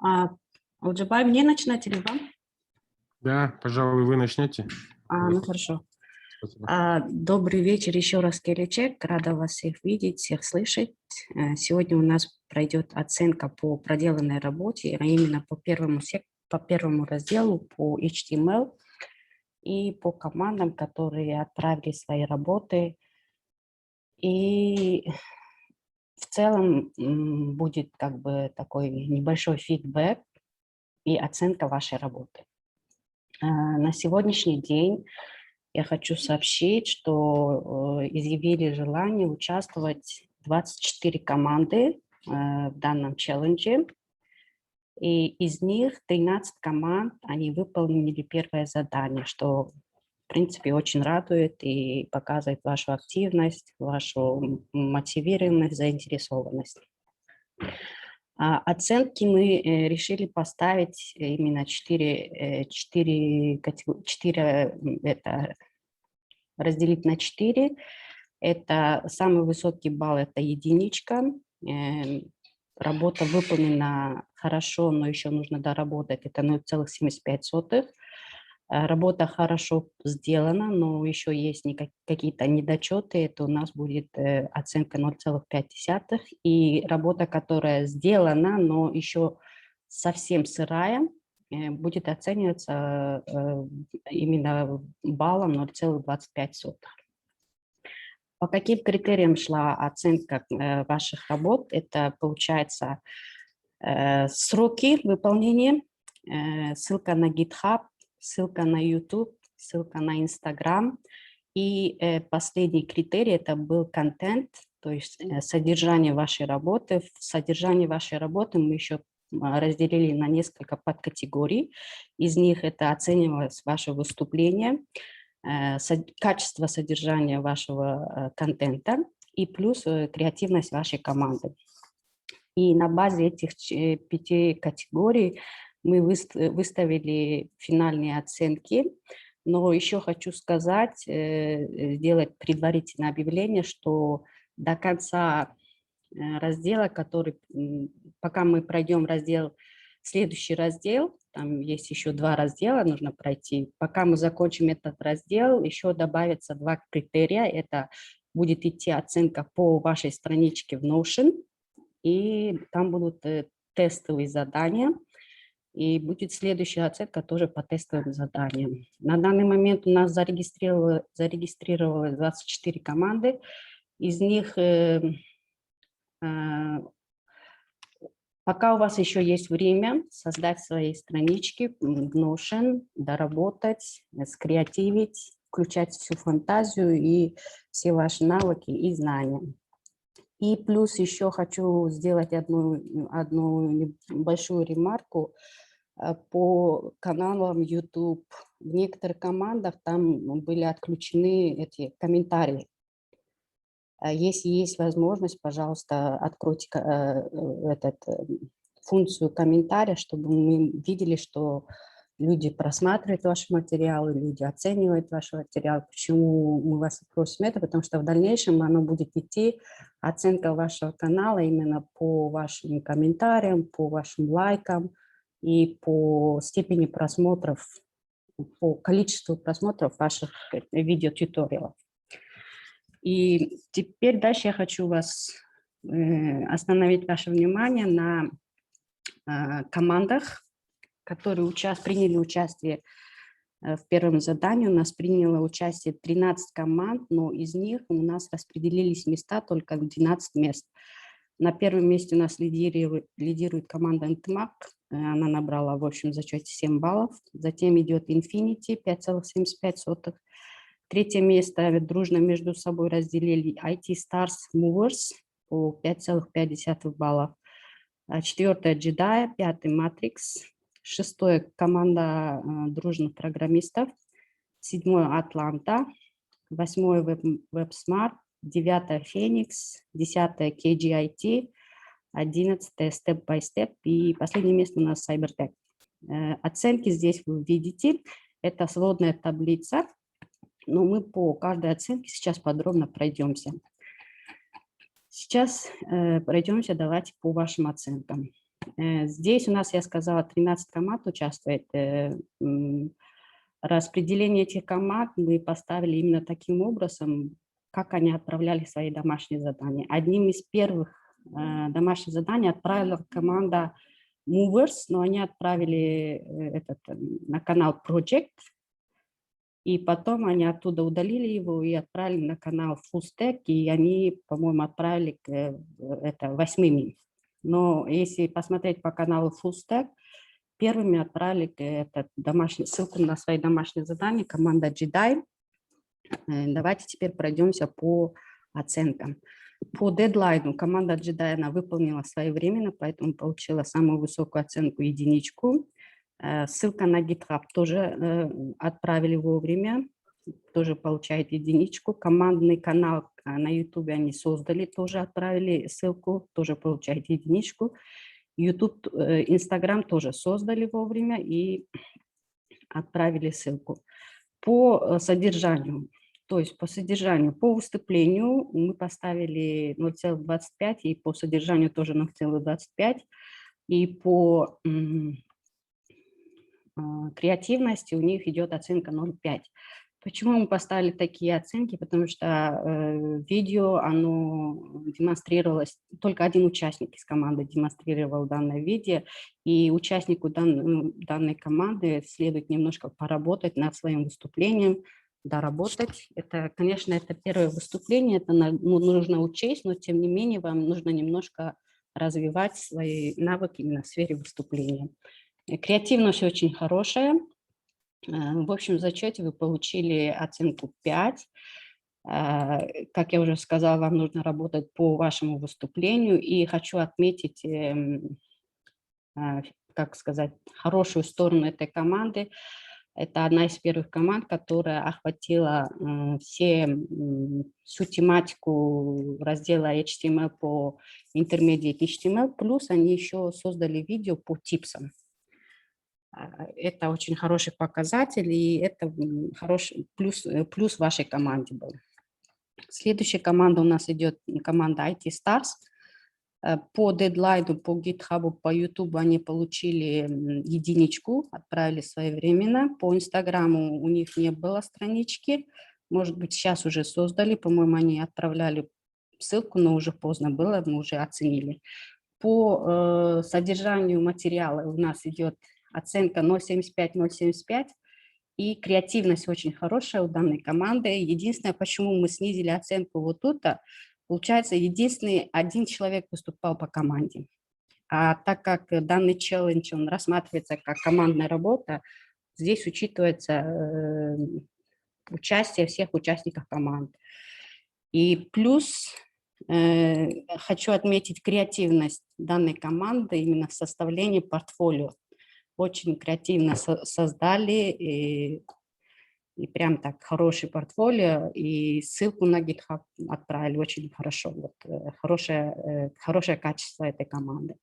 А, Алджабай, мне начинать или вам? Да, пожалуй, вы начнете. Ну хорошо. Спасибо. Добрый вечер еще раз, Келечек. Рада вас всех видеть, всех слышать. Сегодня у нас пройдет оценка по проделанной работе, а именно по первому разделу, по HTML и по командам, которые отправили свои работы. И в целом будет как бы такой небольшой фидбэк и оценка вашей работы. На сегодняшний день я хочу сообщить, что изъявили желание участвовать 24 команды в данном челлендже. И из них 13 команд, они выполнили первое задание, что, в принципе, очень радует и показывает вашу активность, вашу мотивированность, заинтересованность. Оценки мы решили поставить именно 4 это разделить на 4. Это самый высокий балл, это единичка. Работа выполнена хорошо, но еще нужно доработать, это 0,75. Работа хорошо сделана, но еще есть какие-то недочеты, это у нас будет оценка 0,5. И работа, которая сделана, но еще совсем сырая, будет оцениваться именно баллом 0,25. По каким критериям шла оценка ваших работ? Это, получается, сроки выполнения, ссылка на GitHub, ссылка на YouTube, ссылка на Instagram. И последний критерий – это был контент, то есть содержание вашей работы. В содержании вашей работы мы еще разделили на несколько подкатегорий. Из них это оценивалось ваше выступление, качество содержания вашего контента и плюс креативность вашей команды. И на базе этих 5 категорий мы выставили финальные оценки. Но еще хочу сказать, сделать предварительное объявление, что до конца раздела, пока мы пройдем следующий раздел, там есть еще 2 раздела, нужно пройти. Пока мы закончим этот раздел, еще добавится 2 критерия. Это будет идти оценка по вашей страничке в Notion, и там будут тестовые задания, и будет следующая оценка тоже по тестовым заданиям. На данный момент у нас зарегистрировалось 24 команды, из них пока у вас еще есть время создать свои странички в Notion, доработать, скреативить, включать всю фантазию и все ваши навыки и знания. И плюс еще хочу сделать одну небольшую ремарку по каналам YouTube. В некоторых командах там были отключены эти комментарии. Если есть возможность, пожалуйста, откройте функцию комментария, чтобы мы видели, что люди просматривают ваши материалы, люди оценивают ваш материал. Почему мы вас просим это? Потому что в дальнейшем оно будет идти, оценка вашего канала именно по вашим комментариям, по вашим лайкам и по степени просмотров, по количеству просмотров ваших видеотуториалов. И теперь дальше я хочу остановить ваше внимание на командах, которые приняли участие в первом задании. У нас приняло участие 13 команд, но из них у нас распределились места только в 12 мест. На первом месте у нас лидирует команда Ntmac. Она набрала в общем зачете 7 баллов. Затем идет Infinity 5,75. Третье место дружно между собой разделили IT Stars Movers по 5,5 баллов. Четвертое Jedi, пятый Matrix. Шестое команда дружных программистов. Седьмое Атланта. Восьмое WebSmart. Девятое Phoenix. Десятое KGIT. 11-е Step by Step. И последнее место у нас Cybertech. Оценки здесь вы видите. Это сводная таблица. Но мы по каждой оценке сейчас подробно пройдемся. Сейчас пройдемся, давайте по вашим оценкам. Здесь у нас, я сказала, 13 команд участвует. Распределение этих команд мы поставили именно таким образом, как они отправляли свои домашние задания. Одним из первых домашних заданий отправила команда Movers, но они отправили на канал Project, и потом они оттуда удалили его и отправили на канал Full Stack, и они, по-моему, отправили это 8-ми. Но если посмотреть по каналу Full Stack, первыми отправили ссылку на свои домашние задания команда Jedi. Давайте теперь пройдемся по оценкам. По дедлайну команда Jedi она выполнила своевременно, поэтому получила самую высокую оценку единичку. Ссылка на GitHub тоже отправили вовремя, тоже получает единичку. Командный канал на YouTube они создали, тоже отправили ссылку, тоже получает единичку. YouTube, Instagram тоже создали вовремя и отправили ссылку. По содержанию, по выступлению мы поставили 0,25, и по содержанию тоже 0,25, и по креативности у них идет оценка 0,5. Почему мы поставили такие оценки? Потому что видео, оно демонстрировалось, только один участник из команды демонстрировал данное видео, и участнику данной команды следует немножко поработать над своим выступлением, доработать. Это, конечно, это первое выступление, это нужно учесть, но тем не менее вам нужно немножко развивать свои навыки именно в сфере выступления. Креативность очень хорошая. В общем зачете вы получили оценку 5. Как я уже сказала, вам нужно работать по вашему выступлению. И хочу отметить, как сказать, хорошую сторону этой команды. Это одна из первых команд, которая охватила всю тематику раздела HTML по Intermediate HTML, плюс они еще создали видео по типсам. Это очень хороший показатель, и это хороший плюс вашей команде был. Следующая команда у нас идет команда IT Stars. По дедлайну, по GitHub, по YouTube они получили единичку, отправили своевременно. По Инстаграму у них не было странички. Может быть, сейчас уже создали. По-моему, они отправляли ссылку, но уже поздно было, мы уже оценили. По содержанию материала у нас идет оценка 0,75, и креативность очень хорошая у данной команды. Единственное, почему мы снизили оценку вот тут, получается, единственный один человек выступал по команде. А так как данный челлендж, он рассматривается как командная работа, здесь учитывается участие всех участников команды. И плюс хочу отметить креативность данной команды именно в составлении портфолио. Очень креативно создали и прям так хороший портфолио, и ссылку на GitHub отправили очень хорошо. Вот, хорошее качество этой команды.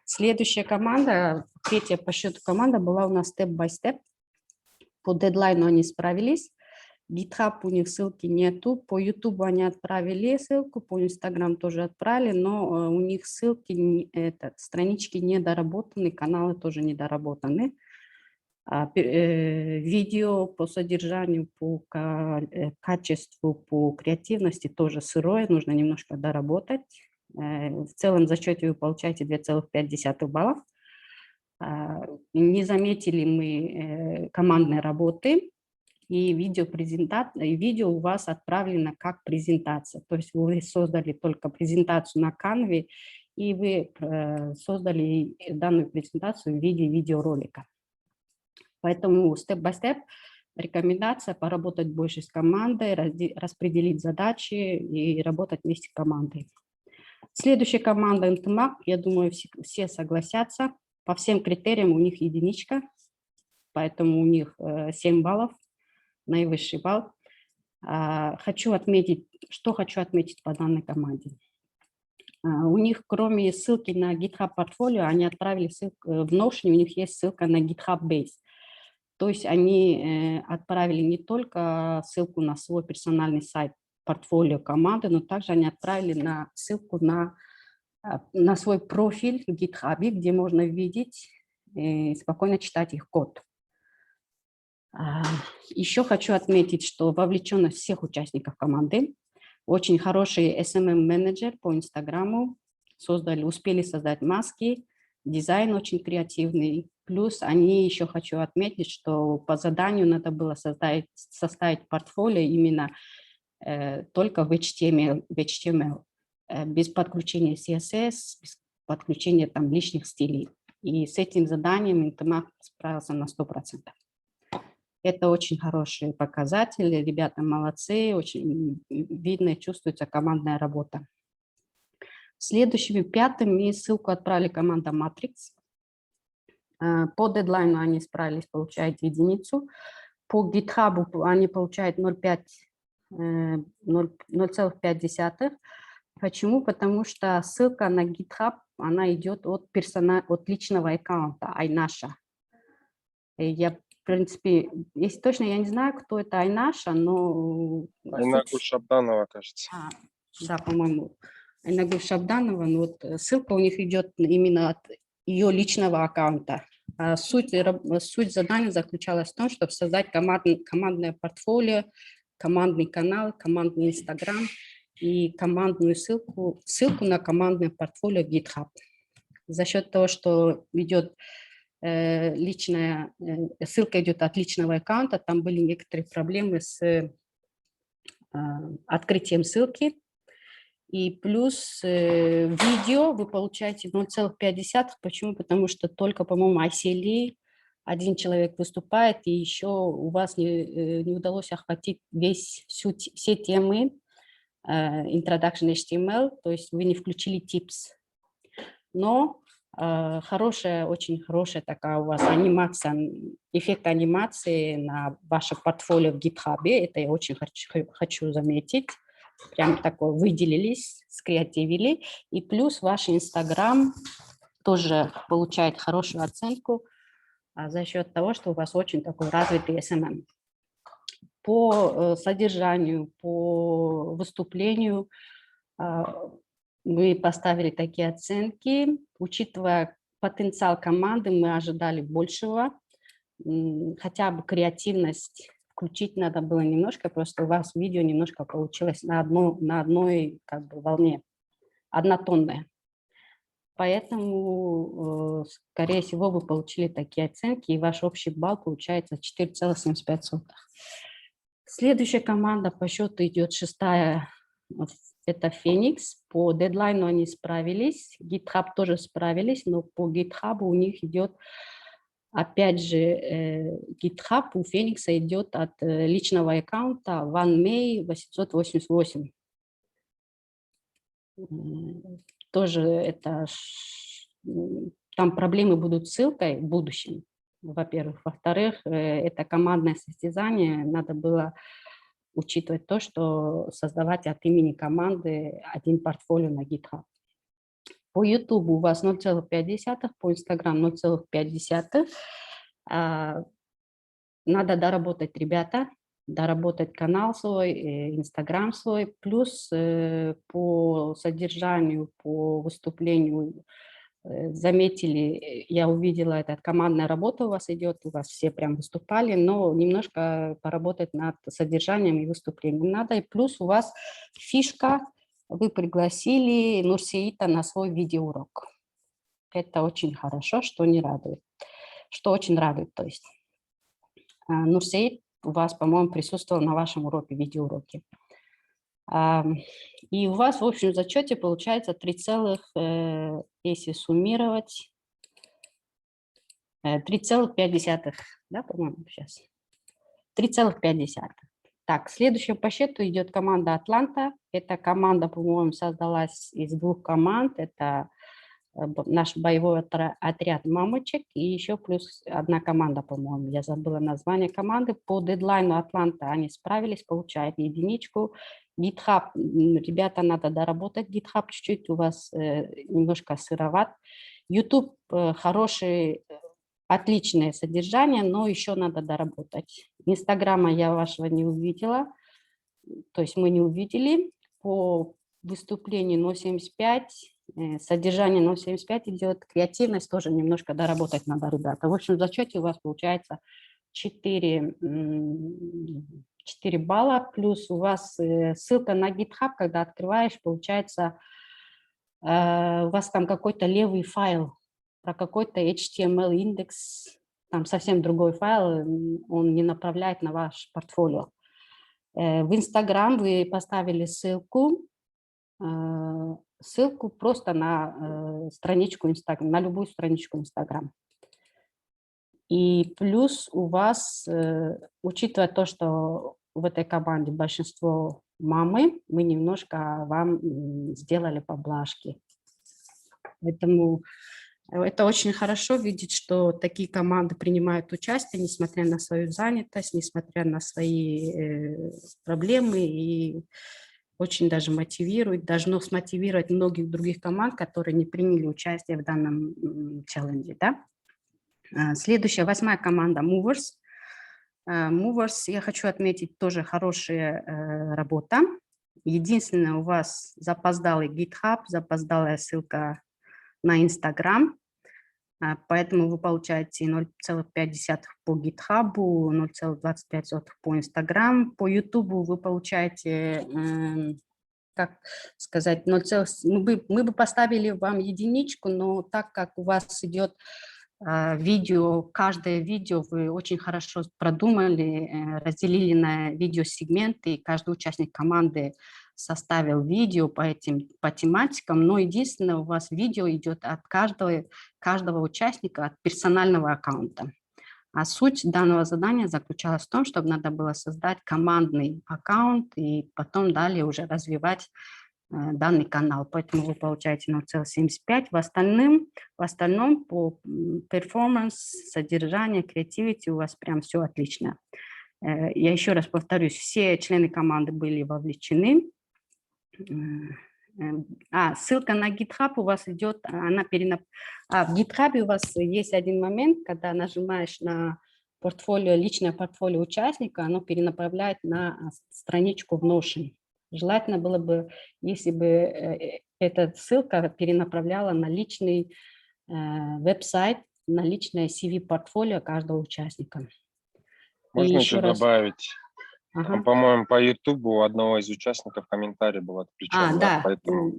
Следующая команда, третья по счету команда была у нас Step by Step. По дедлайну они справились. GitHub у них ссылки нету, по YouTube они отправили ссылку, по Instagram тоже отправили, но у них ссылки, странички недоработаны, каналы тоже недоработаны. Видео по содержанию, по качеству, по креативности тоже сырое, нужно немножко доработать. В целом в зачете вы получаете 2,5 баллов. Не заметили мы командной работы. И видео у вас отправлено как презентация. То есть вы создали только презентацию на Canva, и вы создали данную презентацию в виде видеоролика. Поэтому степ-бай-степ рекомендация поработать больше с командой, распределить задачи и работать вместе с командой. Следующая команда NTMAC, я думаю, все согласятся. По всем критериям у них единичка, поэтому у них 7 баллов. Наивысший балл. Хочу отметить по данной команде. У них, кроме ссылки на GitHub портфолио, они отправили ссылку в Notion, у них есть ссылка на GitHub Base. То есть они отправили не только ссылку на свой персональный сайт портфолио команды, но также они отправили ссылку на на свой профиль в GitHub, где можно видеть и спокойно читать их код. Еще хочу отметить, что вовлеченность всех участников команды. Очень хороший SMM-менеджер по Инстаграму. Успели создать маски, дизайн очень креативный. Плюс они еще хочу отметить, что по заданию надо было составить портфолио именно только в HTML, без подключения CSS, без подключения там лишних стилей. И с этим заданием Интемах справился на 100%. Это очень хорошие показатели, ребята молодцы, очень видно и чувствуется командная работа. Следующими пятым мы ссылку отправили команда Matrix. По дедлайну они справились, получают единицу. По GitHub они получают 0,5. Почему? Потому что ссылка на GitHub, она идет от личного аккаунта, Айнаша. В принципе, если точно, я не знаю, кто это Айнаша, но... Айнагуль Шабданова, кажется. Да, по-моему, Айнагуль Шабданова, но вот ссылка у них идет именно от ее личного аккаунта. Суть задания заключалась в том, чтобы создать командное портфолио, командный канал, командный Инстаграм и командную ссылку на командное портфолио в GitHub. За счет того, что идет ссылка идет от личного аккаунта, там были некоторые проблемы с открытием ссылки. И плюс видео вы получаете 0,5. Почему? Потому что только, по-моему, ICLE один человек выступает, и еще у вас не удалось охватить все темы Introduction HTML, то есть вы не включили tips. Но очень хорошая такая у вас анимация, эффект анимации на ваше портфолио в GitHub. Это я очень хочу заметить. Прям такое выделились, скреативили. И плюс ваш Инстаграм тоже получает хорошую оценку за счет того, что у вас очень такой развитый SMM. По содержанию, по выступлению мы поставили такие оценки. Учитывая потенциал команды, мы ожидали большего. Хотя бы креативность включить надо было немножко, просто у вас видео немножко получилось на одной как бы волне, однотонное. Поэтому, скорее всего, вы получили такие оценки, и ваш общий балл получается 4,75. Следующая команда по счету идет 6-я, это Феникс. По дедлайну они справились, GitHub тоже справились, но по GitHub у них идет, опять же, GitHub у Феникса идет от личного аккаунта OneMay 888. Тоже это, там проблемы будут с ссылкой в будущем, во-первых. Во-вторых, это командное состязание, надо было учитывать то, что создавать от имени команды один портфолио на GitHub. По YouTube у вас 0,5, по Instagram 0,5. Надо доработать, ребята, доработать канал свой, Инстаграм свой, плюс по содержанию, по выступлению заметили, я увидела, это командная работа у вас идет, у вас все прям выступали, но немножко поработать над содержанием и выступлением надо. И плюс у вас фишка, вы пригласили Нурсеита на свой видеоурок. Это очень хорошо, что не радует. Что очень радует, то есть. Нурсеит у вас, по-моему, присутствовал на вашем уроке, видеоуроке. И у вас в общем зачете получается 3, если суммировать, 3,5, да, по-моему, сейчас. 3,5. Так, следующая по счету идет команда Атланта. Эта команда, по-моему, создалась из 2 команд. Это наш боевой отряд мамочек и еще плюс 1 команда, по-моему. Я забыла название команды. По дедлайну Атланта они справились, получают единичку. GitHub, ребята, надо доработать GitHub чуть-чуть, у вас немножко сыроват. YouTube хороший, отличное содержание, но еще надо доработать. Инстаграма я вашего не увидела, то есть мы не увидели. По выступлению 0,75, Содержание 0,75 идет, креативность тоже немножко доработать надо, ребята. В общем, в зачете у вас получается 4 балла, плюс у вас ссылка на GitHub, когда открываешь, получается, у вас там какой-то левый файл про какой-то HTML-индекс, там совсем другой файл, он не направляет на ваш портфолио. В Instagram вы поставили ссылку просто на страничку Instagram, на любую страничку Instagram. И плюс у вас, учитывая то, что в этой команде большинство мамы, мы немножко вам сделали поблажки. Поэтому это очень хорошо видеть, что такие команды принимают участие, несмотря на свою занятость, несмотря на свои проблемы, и очень даже мотивирует, должно смотивировать многих других команд, которые не приняли участие в данном челлендже. Да? Следующая, 8-я команда Movers. Movers, я хочу отметить, тоже хорошая работа. Единственное, у вас запоздалый GitHub, запоздалая ссылка на Instagram, поэтому вы получаете 0,5 по GitHub, 0,25 по Instagram. По YouTube вы получаете, как сказать, 0, мы бы поставили вам единичку, но так как у вас идет видео, каждое видео вы очень хорошо продумали, разделили на видеосегменты, и каждый участник команды составил видео по тематикам, но единственное, у вас видео идет от каждого участника, от персонального аккаунта. А суть данного задания заключалась в том, чтобы надо было создать командный аккаунт и потом далее уже развивать данный канал. Поэтому вы получаете 0,75. В остальном по перформанс, содержанию, креативити у вас прям все отлично. Я еще раз повторюсь, все члены команды были вовлечены. Ссылка на GitHub у вас идет, в GitHub у вас есть один момент, когда нажимаешь на портфолио, личное портфолио участника, оно перенаправляет на страничку в Notion. Желательно было бы, если бы эта ссылка перенаправляла на личный веб-сайт, на личное CV-портфолио каждого участника. Можно еще добавить? Ага. По-моему, по YouTube у одного из участников комментарий был отключен. Да, поэтому...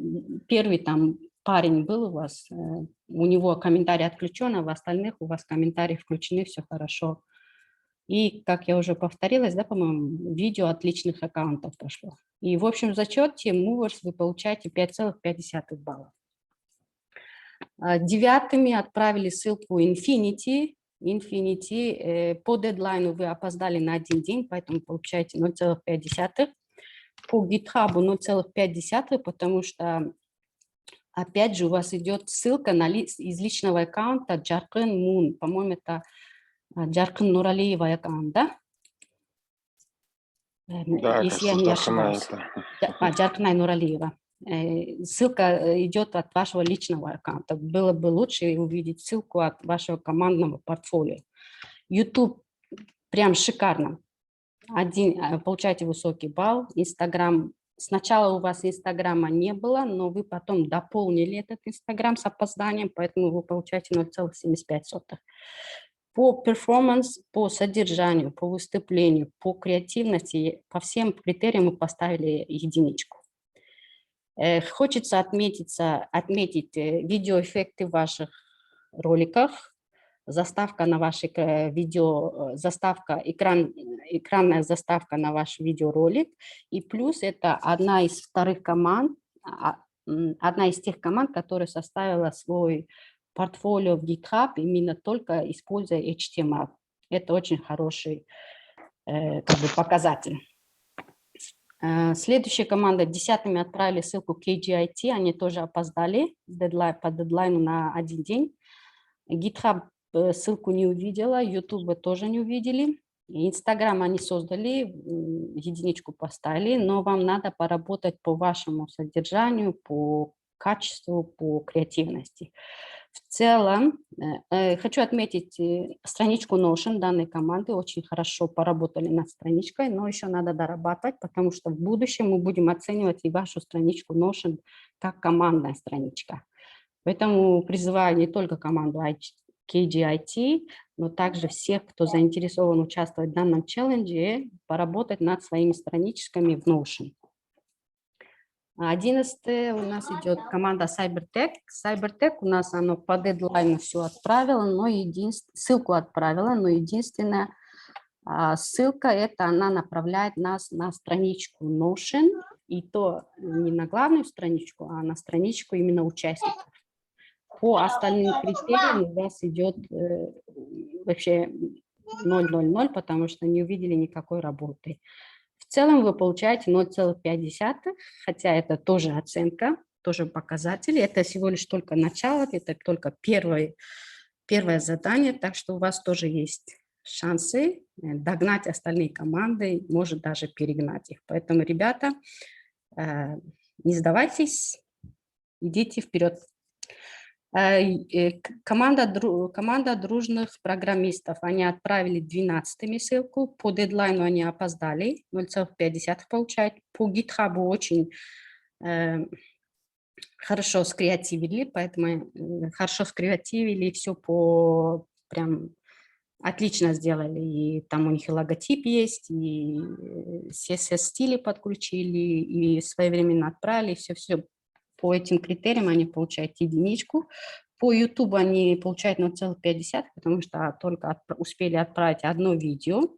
первый там парень был у вас, у него комментарий отключен, а в остальных у вас комментарии включены, все хорошо. И, как я уже повторилась, да, по-моему, видео от личных аккаунтов прошло. И в общем зачете Movers вы получаете 5,5 балла. 9-ми отправили ссылку Infinity. По дедлайну вы опоздали на 1 день, поэтому получаете 0,5. По GitHub 0,5, потому что, опять же, у вас идет ссылка из личного аккаунта Джаркын Мун. По-моему, это Джаркын Нуралиева аккаунт, да? Да, если я не ошибаюсь. Джаркынай Нуралиева. Ссылка идет от вашего личного аккаунта. Было бы лучше увидеть ссылку от вашего командного портфолио. YouTube прям шикарно. Получаете высокий балл. Instagram. Сначала у вас Инстаграма не было, но вы потом дополнили этот Инстаграм с опозданием, поэтому вы получаете 0,75. По перформанс, по содержанию, по выступлению, по креативности, по всем критериям мы поставили единичку. Хочется отметить видеоэффекты в ваших роликах, заставка на ваши видео, экранная заставка на ваш видеоролик. И плюс это одна из тех команд, которая составила свой портфолио в GitHub, именно только используя HTML. Это очень хороший показатель. Следующая команда, 10-ми отправили ссылку KGIT, они тоже опоздали по дедлайну на 1 день. GitHub ссылку не увидела, YouTube тоже не увидели. Instagram они создали, единичку поставили, но вам надо поработать по вашему содержанию, по качеству, по креативности. В целом, хочу отметить страничку Notion данной команды. Очень хорошо поработали над страничкой, но еще надо дорабатывать, потому что в будущем мы будем оценивать и вашу страничку Notion как командная страничка. Поэтому призываю не только команду KGIT, но также всех, кто заинтересован участвовать в данном челлендже, поработать над своими страничками в Notion. 11 у нас идет команда CyberTech. CyberTech у нас оно по дедлайну все отправила, но ссылку отправила, но единственное, ссылка это она направляет нас на страничку Notion, и то не на главную страничку, а на страничку именно участников. По остальным критериям у вас идет вообще 0,00, потому что не увидели никакой работы. В целом вы получаете 0,5, хотя это тоже оценка, тоже показатели. Это всего лишь только начало, это только первое задание, так что у вас тоже есть шансы догнать остальные команды, может даже перегнать их. Поэтому, ребята, не сдавайтесь, идите вперед. Команда дружных программистов, они отправили 12-ми ссылку, по дедлайну они опоздали, 0,5 получают, по GitHub очень хорошо скреативили, поэтому хорошо скреативили, все прям отлично сделали, и там у них и логотип есть, и CSS-стили подключили, и своевременно отправили, все. По этим критериям они получают единичку. По YouTube они получают 0,5, потому что только успели отправить одно видео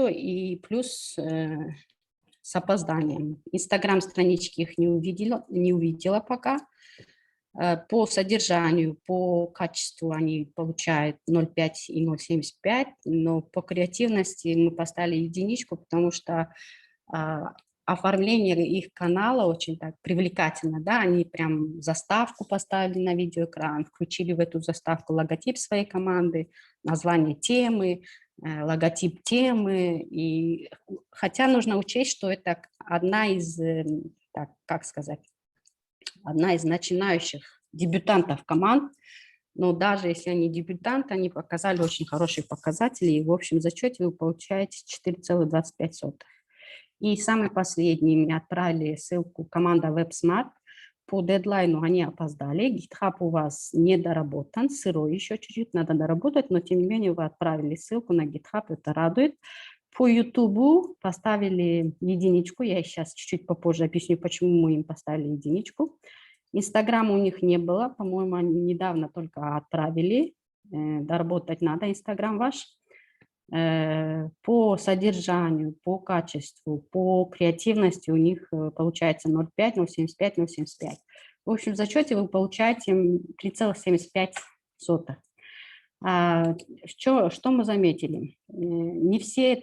и плюс с опозданием. Инстаграм-странички их не увидела пока. По содержанию, по качеству они получают 0,5 и 0,75, но по креативности мы поставили единичку, потому что оформление их канала очень так привлекательно, да, они прям заставку поставили на видеоэкран, включили в эту заставку логотип своей команды, название темы, логотип темы, и хотя нужно учесть, что это одна из начинающих дебютантов команд, но даже если они дебютанты, они показали очень хорошие показатели, и в общем зачете вы получаете 4,25. И самый последний, мне отправили ссылку команда WebSmart. По дедлайну они опоздали. GitHub у вас не доработан, сырой еще чуть-чуть, надо доработать, но тем не менее вы отправили ссылку на GitHub, это радует. По YouTube поставили единичку, я сейчас чуть-чуть попозже объясню, почему мы им поставили единичку. Инстаграма у них не было, по-моему, они недавно только отправили, доработать надо Инстаграм ваш. По содержанию, по качеству, по креативности у них получается 0,5, 0,75, 0,75. В общем, в зачете вы получаете 3,75. Что мы заметили? Не все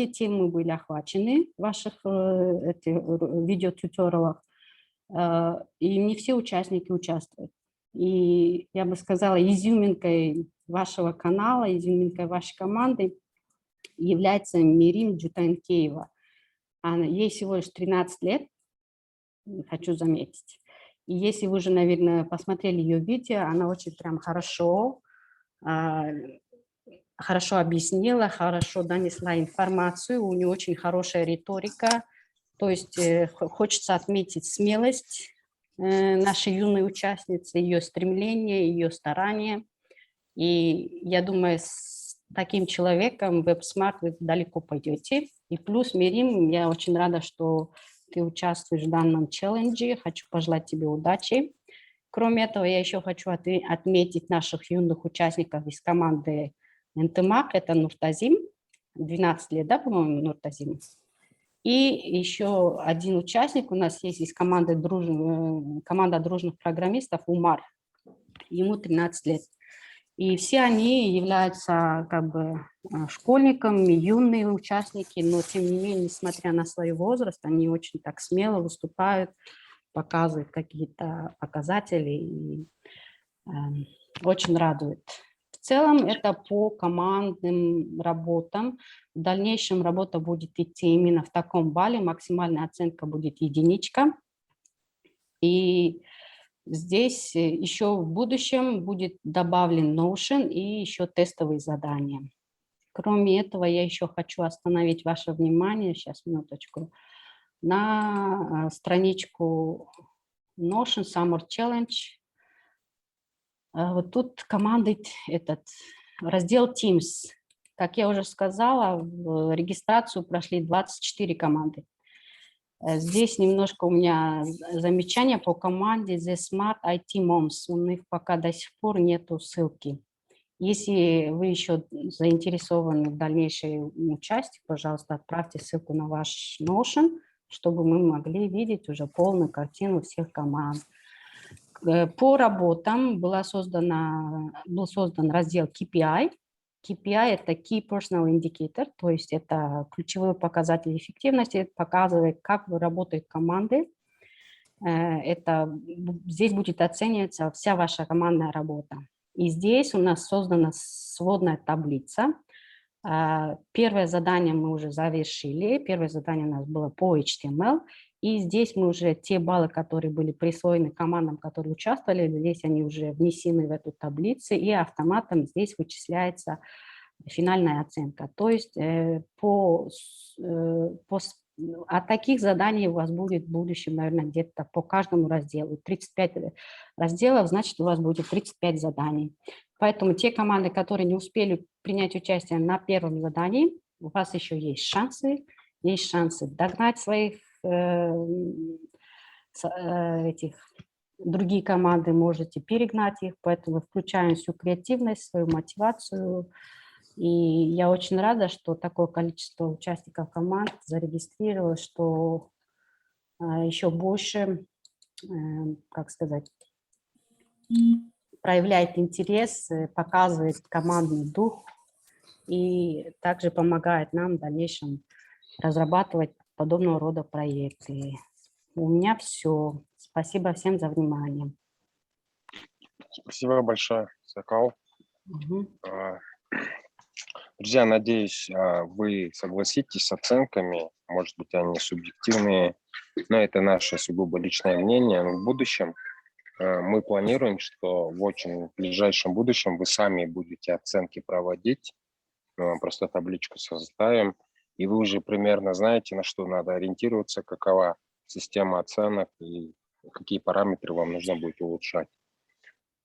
темы были охвачены в ваших видеотьюториалах, и не все участники участвуют. И я бы сказала, изюминкой вашего канала, изюминкой вашей команды является Мирим Джутанкеева. Ей всего лишь 13 лет, хочу заметить. И если вы уже, наверное, посмотрели ее видео, она очень прям хорошо объяснила, хорошо донесла информацию, у нее очень хорошая риторика. То есть хочется отметить смелость нашей юной участницы, ее стремление, ее старания. И я думаю, с таким человеком в WebSmart вы далеко пойдете. И плюс, Мирим, я очень рада, что ты участвуешь в данном челлендже. Хочу пожелать тебе удачи. Кроме этого, я еще хочу отметить наших юных участников из команды НТМАК. Это Нуртазим, 12 лет, да, по-моему, Нуртазим? И еще один участник у нас есть из команда дружных программистов, Умар. Ему 13 лет. И все они являются как бы школьниками, юные участники, но тем не менее, несмотря на свой возраст, они очень так смело выступают, показывают какие-то показатели и очень радует. В целом это по командным работам. В дальнейшем работа будет идти именно в таком бале, максимальная оценка будет единичка. И здесь еще в будущем будет добавлен Notion и еще тестовые задания. Кроме этого, я еще хочу остановить ваше внимание, сейчас, минуточку, на страничку Notion Summer Challenge. Вот тут команды, раздел Teams. Как я уже сказала, в регистрацию прошли 24 команды. Здесь немножко у меня замечание по команде The Smart IT Moms. У них пока до сих пор нету ссылки. Если вы еще заинтересованы в дальнейшем участии, пожалуйста, отправьте ссылку на ваш Notion, чтобы мы могли видеть уже полную картину всех команд. По работам был создан раздел KPI. KPI – это Key Personal Indicator, то есть это ключевые показатели эффективности, показывает, как работают команды. Здесь будет оцениваться вся ваша командная работа. И здесь у нас создана сводная таблица. Первое задание мы уже завершили. Первое задание у нас было по HTML. И здесь мы уже те баллы, которые были присвоены командам, которые участвовали, здесь они уже внесены в эту таблицу, и автоматом здесь вычисляется финальная оценка. То есть от таких заданий у вас будет в будущем, наверное, где-то по каждому разделу. 35 разделов, значит, у вас будет 35 заданий. Поэтому те команды, которые не успели принять участие на первом задании, у вас еще есть шансы догнать своих другие команды, можете перегнать их, поэтому включаем всю креативность, свою мотивацию. И я очень рада, что такое количество участников команд зарегистрировалось, что еще больше, как сказать, проявляет интерес, показывает командный дух и также помогает нам в дальнейшем разрабатывать подобного рода проекты. У меня все. Спасибо всем за внимание. Спасибо большое, Сакал. Друзья, надеюсь, вы согласитесь с оценками. Может быть, они субъективные, но это наше сугубо личное мнение. Но в будущем мы планируем, что в очень ближайшем будущем вы сами будете оценки проводить. Мы вам просто табличку составим, и вы уже примерно знаете, на что надо ориентироваться, какова система оценок и какие параметры вам нужно будет улучшать.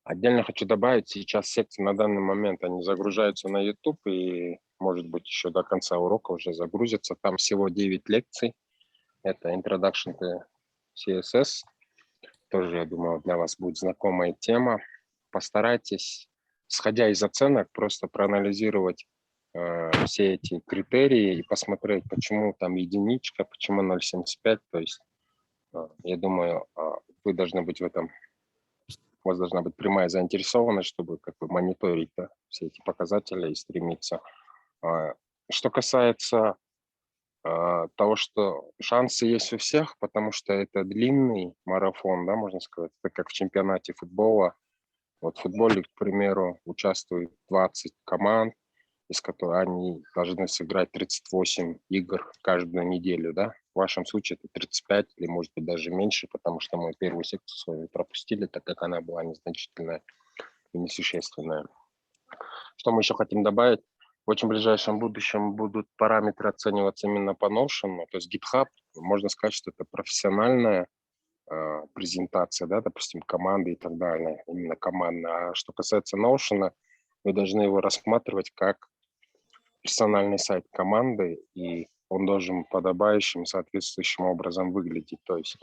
Отдельно хочу добавить, сейчас секции на данный момент, они загружаются на YouTube и, может быть, еще до конца урока уже загрузятся. Там всего 9 лекций. Это Introduction to CSS. Тоже, я думаю, для вас будет знакомая тема. Постарайтесь, исходя из оценок, просто проанализировать все эти критерии и посмотреть, почему там единичка, почему 0,75. То есть, я думаю, вы должны быть в этом, у вас должна быть прямая заинтересованность, чтобы как бы мониторить, да, все эти показатели и стремиться. Что касается того, что шансы есть у всех, потому что это длинный марафон, да, можно сказать, это как в чемпионате футбола. Вот в футболе, к примеру, участвует 20 команд, из которых они должны сыграть 38 игр каждую неделю, да. В вашем случае это 35 или, может быть, даже меньше, потому что мы первую секцию с вами пропустили, так как она была незначительная и несущественная. Что мы еще хотим добавить? В очень ближайшем будущем будут параметры оцениваться именно по Notion, то есть GitHub, можно сказать, что это профессиональная презентация, да, допустим, команды и так далее, именно командная. А что касается Notion, вы должны его рассматривать как персональный сайт команды, и он должен подобающим, соответствующим образом выглядеть, то есть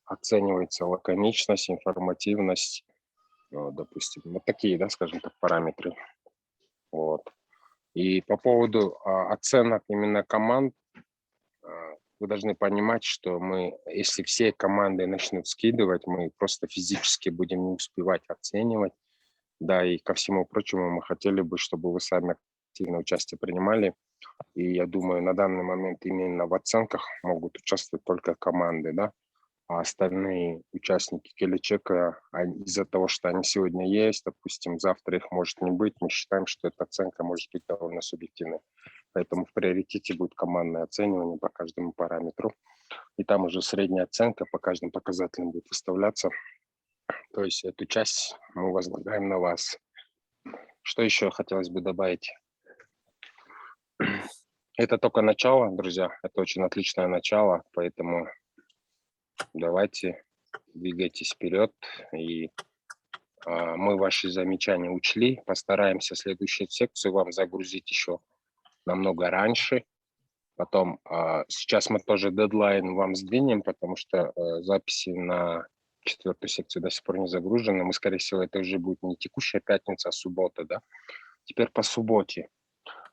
оценивается лаконичность, информативность, допустим, вот такие, да, скажем так, параметры. Вот. И по поводу оценок именно команд, вы должны понимать, что мы, если все команды начнут скидывать, мы просто физически будем не успевать оценивать. Да, и ко всему прочему мы хотели бы, чтобы вы сами активное участие принимали. И я думаю, на данный момент именно в оценках могут участвовать только команды, да, а остальные участники келечека, из-за того, что они сегодня есть, допустим, завтра их может не быть, мы считаем, что эта оценка может быть довольно субъективной. Поэтому в приоритете будет командное оценивание по каждому параметру. И там уже средняя оценка по каждым показателям будет выставляться. То есть эту часть мы возлагаем на вас. Что еще хотелось бы добавить? Это только начало, друзья. Это очень отличное начало, поэтому давайте двигайтесь вперед. И мы ваши замечания учли. Постараемся следующую секцию вам загрузить еще намного раньше. Потом сейчас мы тоже дедлайн вам сдвинем, потому что записи на 4-ю секцию до сих пор не загружены. Мы, скорее всего, это уже будет не текущая пятница, а суббота, да? Теперь по субботе.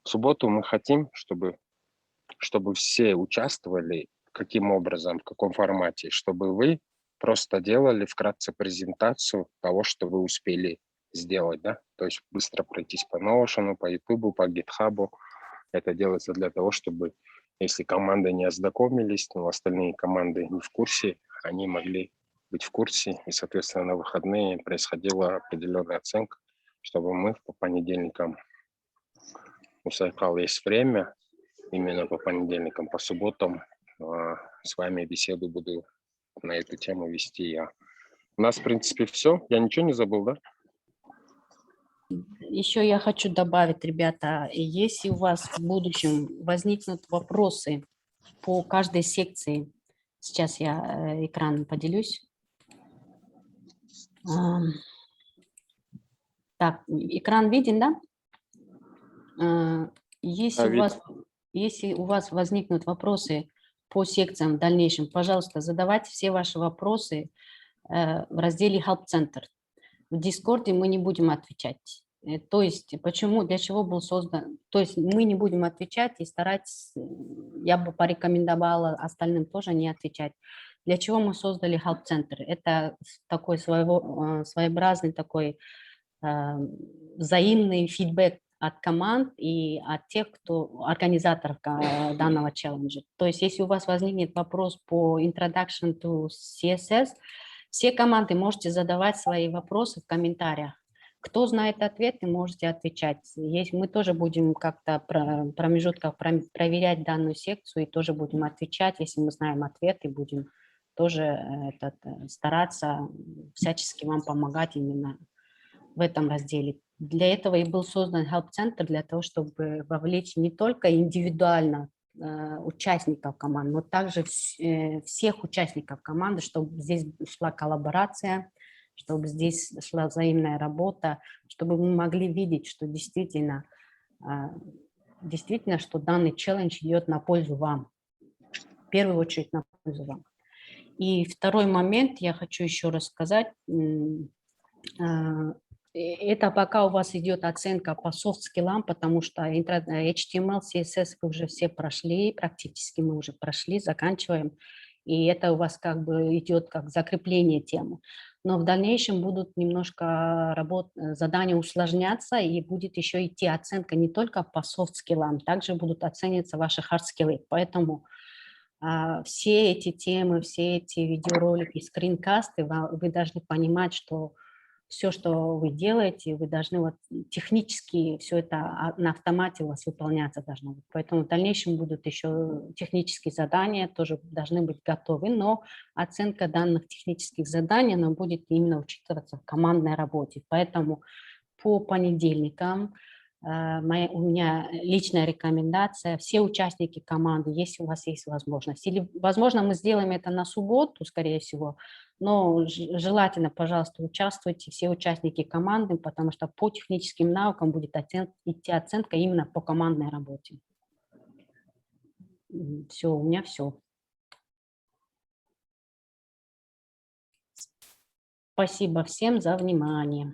В субботу мы хотим, чтобы все участвовали, каким образом, в каком формате, чтобы вы просто делали вкратце презентацию того, что вы успели сделать, да? То есть быстро пройтись по Notion, по YouTube, по GitHub. Это делается для того, чтобы, если команды не ознакомились, но остальные команды не в курсе, они могли быть в курсе, и, соответственно, на выходные происходила определенная оценка, чтобы мы по понедельникам, у Сайкала есть время, именно по понедельникам, по субботам с вами беседу буду на эту тему вести я. У нас, в принципе, все. Я ничего не забыл, да? Еще я хочу добавить, ребята, если у вас в будущем возникнут вопросы по каждой секции, сейчас я экраном поделюсь. Так, экран виден, да? Если у вас возникнут вопросы по секциям в дальнейшем, пожалуйста, задавайте все ваши вопросы в разделе Help Center. В Дискорде мы не будем отвечать. То есть, почему, для чего был создан, то есть мы не будем отвечать и стараться, я бы порекомендовала остальным тоже не отвечать. Для чего мы создали Help Center? Это такой своеобразный такой взаимный фидбэк от команд и от тех, кто организаторов данного челленджа. То есть, если у вас возникнет вопрос по Introduction to CSS, все команды можете задавать свои вопросы в комментариях. Кто знает ответы, можете отвечать. Мы тоже будем как-то в промежутках проверять данную секцию и тоже будем отвечать, если мы знаем ответы, будем тоже стараться всячески вам помогать именно в этом разделе. Для этого и был создан Help Center, для того, чтобы вовлечь не только индивидуально участников команд, но также всех участников команды, чтобы здесь шла коллаборация, чтобы здесь шла взаимная работа, чтобы мы могли видеть, что действительно, что данный челлендж идет на пользу вам. В первую очередь на пользу вам. И второй момент я хочу еще раз сказать. Это пока у вас идет оценка по софт-скиллам, потому что HTML, CSS вы уже все прошли, практически мы уже прошли, заканчиваем. И это у вас как бы идет как закрепление темы. Но в дальнейшем будут немножко задания усложняться, и будет еще идти оценка не только по софт-скиллам, также будут оцениваться ваши хард-скиллы. Поэтому все эти темы, все эти видеоролики, скринкасты, вы должны понимать, что все, что вы делаете, вы должны технически все это на автомате у вас выполняться должно быть. Поэтому в дальнейшем будут еще технические задания, тоже должны быть готовы, но оценка данных технических заданий, она будет именно учитываться в командной работе. Поэтому по понедельникам у меня личная рекомендация, все участники команды, если у вас есть возможность. Или, возможно, мы сделаем это на субботу, скорее всего, но желательно, пожалуйста, участвуйте, все участники команды, потому что по техническим навыкам будет идти оценка именно по командной работе. Все, у меня все. Спасибо всем за внимание.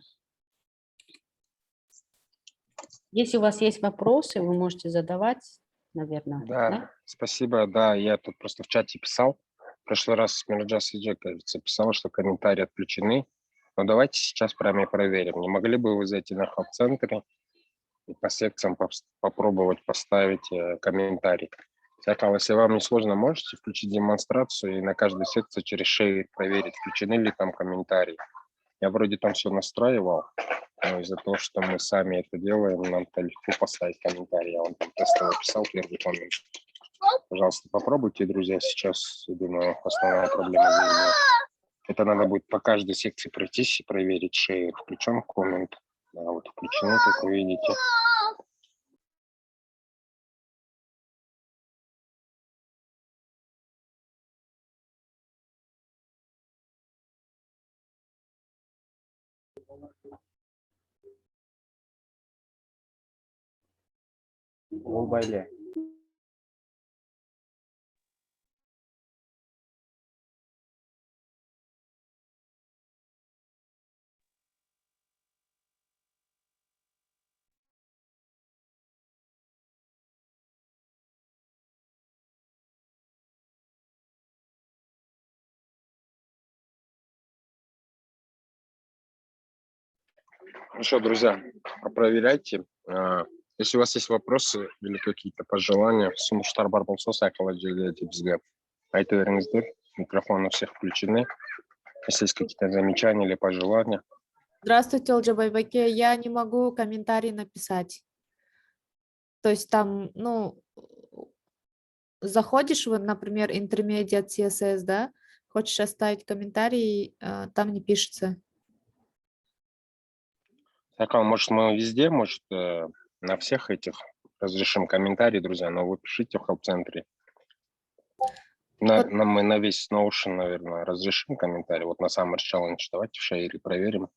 Если у вас есть вопросы, вы можете задавать, наверное. Да, спасибо. Да, я тут просто в чате писал. В прошлый раз Мирджас Иджи, кажется, писал, что комментарии отключены. Но давайте сейчас прямо проверим. Не могли бы вы зайти на хаб-центре и по секциям попробовать поставить комментарий? Сякал, если вам не сложно, можете включить демонстрацию и на каждую секцию через шею проверить, включены ли там комментарии. Я вроде там все настраивал, но из-за того, что мы сами это делаем, нам-то легко поставить комментарий. Я вам там тестово писал первый коммент. Пожалуйста, попробуйте, друзья, сейчас, я думаю, основная проблема здесь будет. Это надо будет по каждой секции пройтись и проверить, шею включен коммент. Да, вот включены, как вы видите. Улбайле. Хорошо, друзья, проверяйте. Если у вас есть вопросы или какие-то пожелания, суммуштар бар болса, сакаладжелете бізге айта беріңіздер. Микрофоны у всех включены. Если есть какие-то замечания или пожелания. Здравствуйте, Олджабайбаке. Я не могу комментарий написать. То есть там, ну, заходишь, вот, например, Intermediate CSS, да, хочешь оставить комментарий, там не пишется. Сакал, может, мы везде, может, на всех этих разрешим комментарии, друзья, но вы пишите в help-центре. Вот. Мы на весь Notion, наверное, разрешим комментарий. Вот на Summer Challenge давайте в шейре проверим.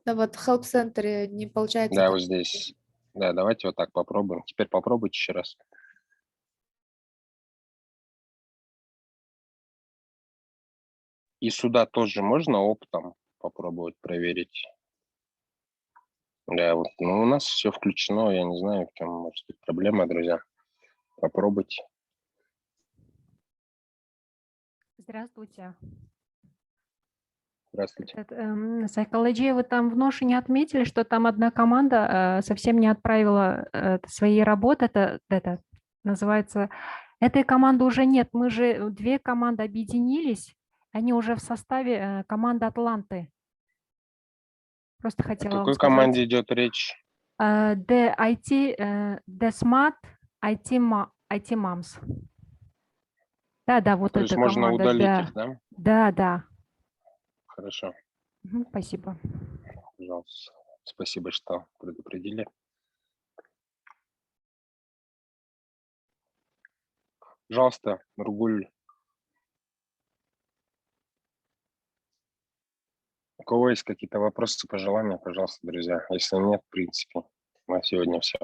Да, вот в help-центре не получается. Да, вот здесь. Да, давайте вот так попробуем. Теперь попробуйте еще раз. И сюда тоже можно оптом попробовать проверить. Да, вот, ну, у нас все включено, я не знаю, в чем может быть проблема, друзья. Попробуйте. Здравствуйте. Здравствуйте. Psychology, вы там в ноше не отметили, что там одна команда совсем не отправила свои работы, это называется, этой команды уже нет, мы же две команды объединились, они уже в составе команды Атланты. Просто О хотела вам какой сказать. команде идет речь? The Smart IT Moms. Да, вот То эта есть можно команда, удалить да. их, да? Да. Хорошо. Спасибо. Пожалуйста. Спасибо, что предупредили. Пожалуйста, Нургуль. У кого есть какие-то вопросы, пожелания, пожалуйста, друзья. Если нет, в принципе, на сегодня все.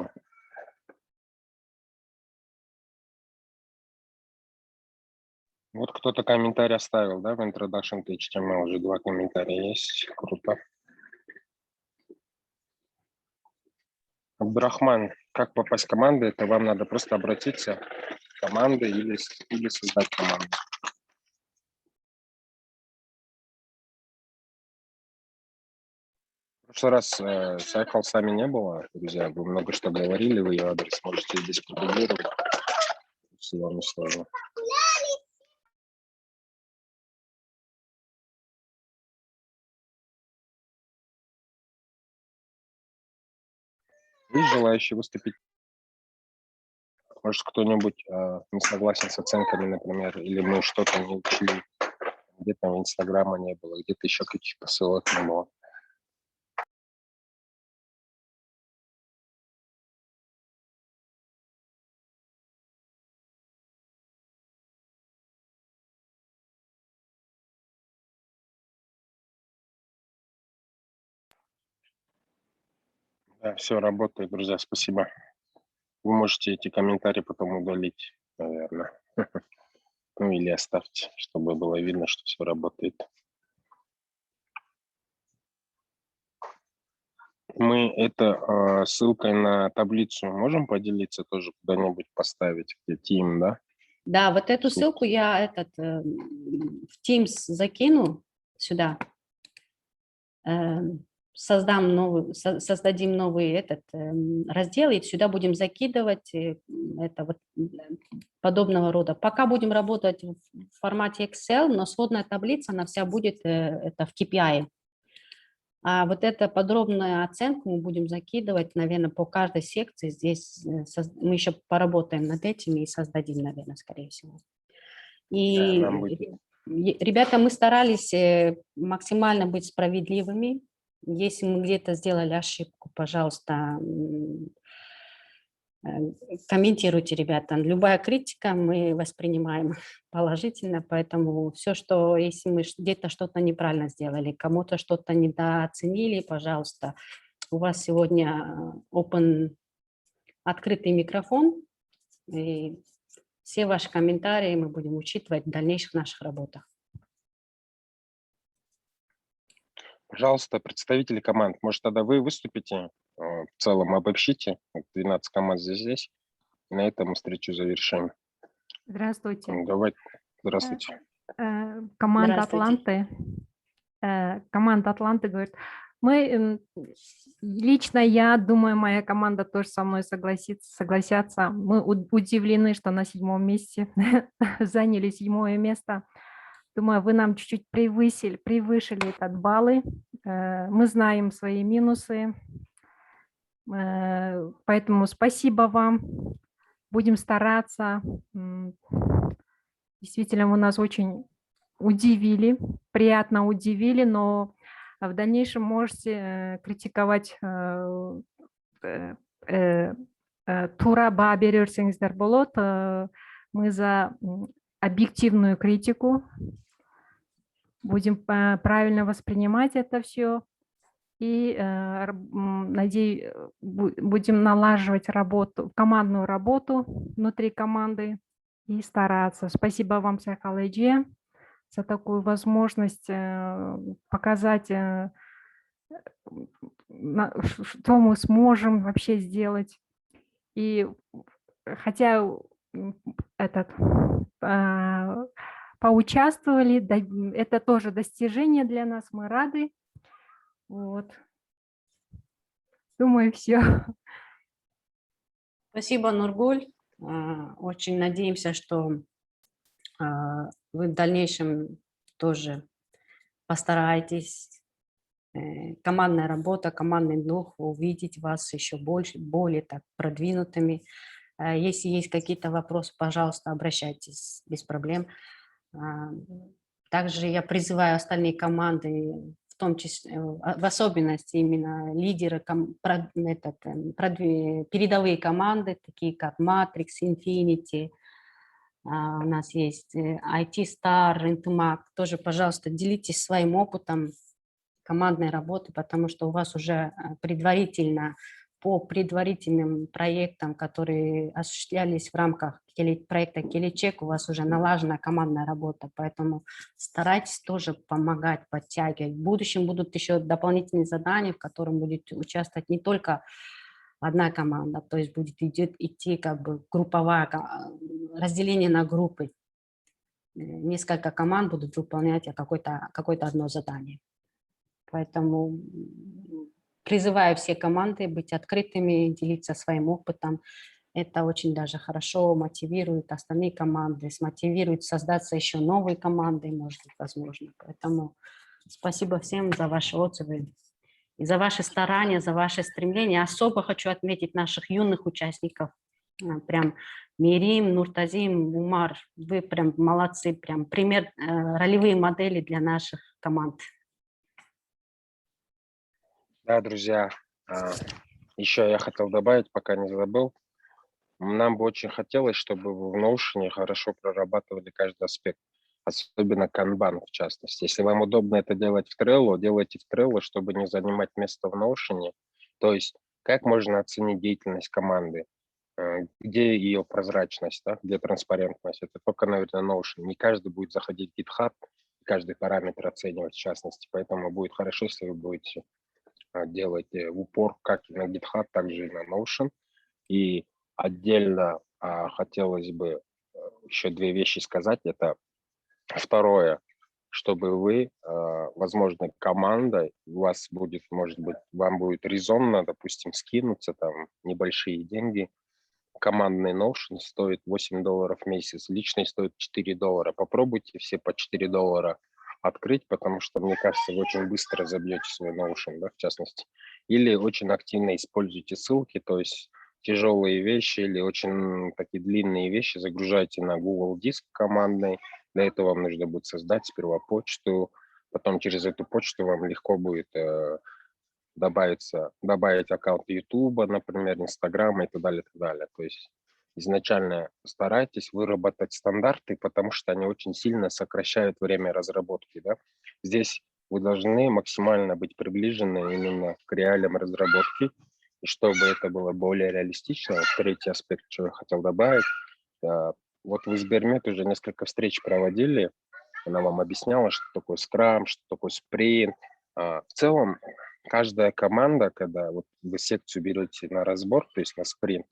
Вот кто-то комментарий оставил, да, в Introduction to HTML. Уже 2 комментария есть. Круто. Абдурахман, как попасть в команду? Это вам надо просто обратиться в команды или создать команду. В прошлый раз Сайхал с вами не было, друзья. Вы много что говорили, вы ее адрес можете здесь продублировать. Если вам не сложно. Есть желающие выступить? Может, кто-нибудь не согласен с оценками, например, или мы что-то не учли, где-то Инстаграма не было, где-то еще каких-то ссылок не было. Да, все работает, друзья, спасибо. Вы можете эти комментарии потом удалить, наверное. Ну или оставьте, чтобы было видно, что все работает. Мы это ссылкой на таблицу можем поделиться тоже куда-нибудь поставить, где Team, да? Да, вот эту ссылку я в Teams закину сюда. Создадим новый раздел, и сюда будем закидывать это вот подобного рода. Пока будем работать в формате Excel, но сводная таблица, она вся будет это в KPI. А вот эту подробную оценку мы будем закидывать, наверное, по каждой секции. Здесь мы еще поработаем над этим и создадим, наверное, скорее всего. И, ребята, мы старались максимально быть справедливыми. Если мы где-то сделали ошибку, пожалуйста, Комментируйте, ребята. Любая критика мы воспринимаем положительно, поэтому все, что если мы где-то что-то неправильно сделали, кому-то что-то недооценили, пожалуйста, у вас сегодня открытый микрофон, и все ваши комментарии мы будем учитывать в дальнейших наших работах. Пожалуйста, представители команд, может, тогда вы выступите, в целом обобщите, 12 команд здесь, и на этом встречу завершим. Здравствуйте. Давайте, здравствуйте. Команда Здравствуйте. Команда Атланты говорит, лично я думаю, моя команда тоже со мной согласятся. Мы удивлены, что на 7-м месте заняли 7-е место. Думаю, вы нам чуть-чуть превышили этот баллы. Мы знаем свои минусы. Поэтому спасибо вам. Будем стараться. Действительно, вы нас очень удивили, приятно удивили, но в дальнейшем можете критиковать тура берерсеңіздер болады. Мы за объективную критику. Будем правильно воспринимать это все. И, надеюсь, будем налаживать командную работу внутри команды и стараться. Спасибо вам, Сайхал-эджи, за такую возможность показать, что мы сможем вообще сделать. И хотя поучаствовали, это тоже достижение для нас, мы рады. Вот. Думаю, все. Спасибо, Нургуль. Очень надеемся, что вы в дальнейшем тоже постараетесь. Командная работа, командный дух, увидеть вас еще больше, более так продвинутыми. Если есть какие-то вопросы, пожалуйста, обращайтесь без проблем. Также я призываю остальные команды, в том числе, в особенности именно лидеры, передовые команды, такие как Matrix, Infinity, у нас есть IT Star, Intumac, тоже, пожалуйста, делитесь своим опытом командной работы, потому что у вас уже предварительно по предварительным проектам, которые осуществлялись в рамках проекта Келечек, у вас уже налажена командная работа, поэтому старайтесь тоже помогать, подтягивать. В будущем будут еще дополнительные задания, в которых будет участвовать не только одна команда, то есть будет идти как бы групповое разделение на группы. Несколько команд будут выполнять какое-то одно задание. Поэтому призываю все команды быть открытыми, делиться своим опытом. Это очень даже хорошо мотивирует остальные команды, смотивирует создаться еще новые команды, может быть, возможно. Поэтому спасибо всем за ваши отзывы и за ваши старания, за ваши стремления. Особо хочу отметить наших юных участников. Прям Мирим, Нуртазим, Умар, вы прям молодцы, прям пример, ролевые модели для наших команд. Да, друзья, еще я хотел добавить, пока не забыл. Нам бы очень хотелось, чтобы вы в Notion хорошо прорабатывали каждый аспект, особенно канбан в частности. Если вам удобно это делать в Trello, делайте в Trello, чтобы не занимать место в Notion. То есть как можно оценить деятельность команды, где ее прозрачность, да, где транспарентность. Это только, наверное, Notion. Не каждый будет заходить в GitHub, каждый параметр оценивать в частности. Поэтому будет хорошо, если вы будете делать упор как и на GitHub, так же и на Notion. И отдельно хотелось бы еще две вещи сказать. Это второе, чтобы вы, возможно, команда, у вас будет, может быть, вам будет резонно, допустим, скинуться там небольшие деньги. Командный Notion стоит $8 в месяц, личный стоит $4. Попробуйте все по $4 открыть, потому что, мне кажется, вы очень быстро забьете свой Notion, да, в частности. Или очень активно используйте ссылки, то есть тяжелые вещи или очень такие длинные вещи загружайте на Google Диск командный. Для этого вам нужно будет создать сперва почту, потом через эту почту вам легко будет добавить аккаунт Ютуба, например, Инстаграма и так далее, и так далее. То есть изначально старайтесь выработать стандарты, потому что они очень сильно сокращают время разработки. Да? Здесь вы должны максимально быть приближены именно к реалиям разработки, и чтобы это было более реалистично. Третий аспект, что я хотел добавить. Вот вы с Бермет уже несколько встреч проводили, она вам объясняла, что такое скрам, что такое спринт. В целом, каждая команда, когда вот вы секцию берете на разбор, то есть на спринт,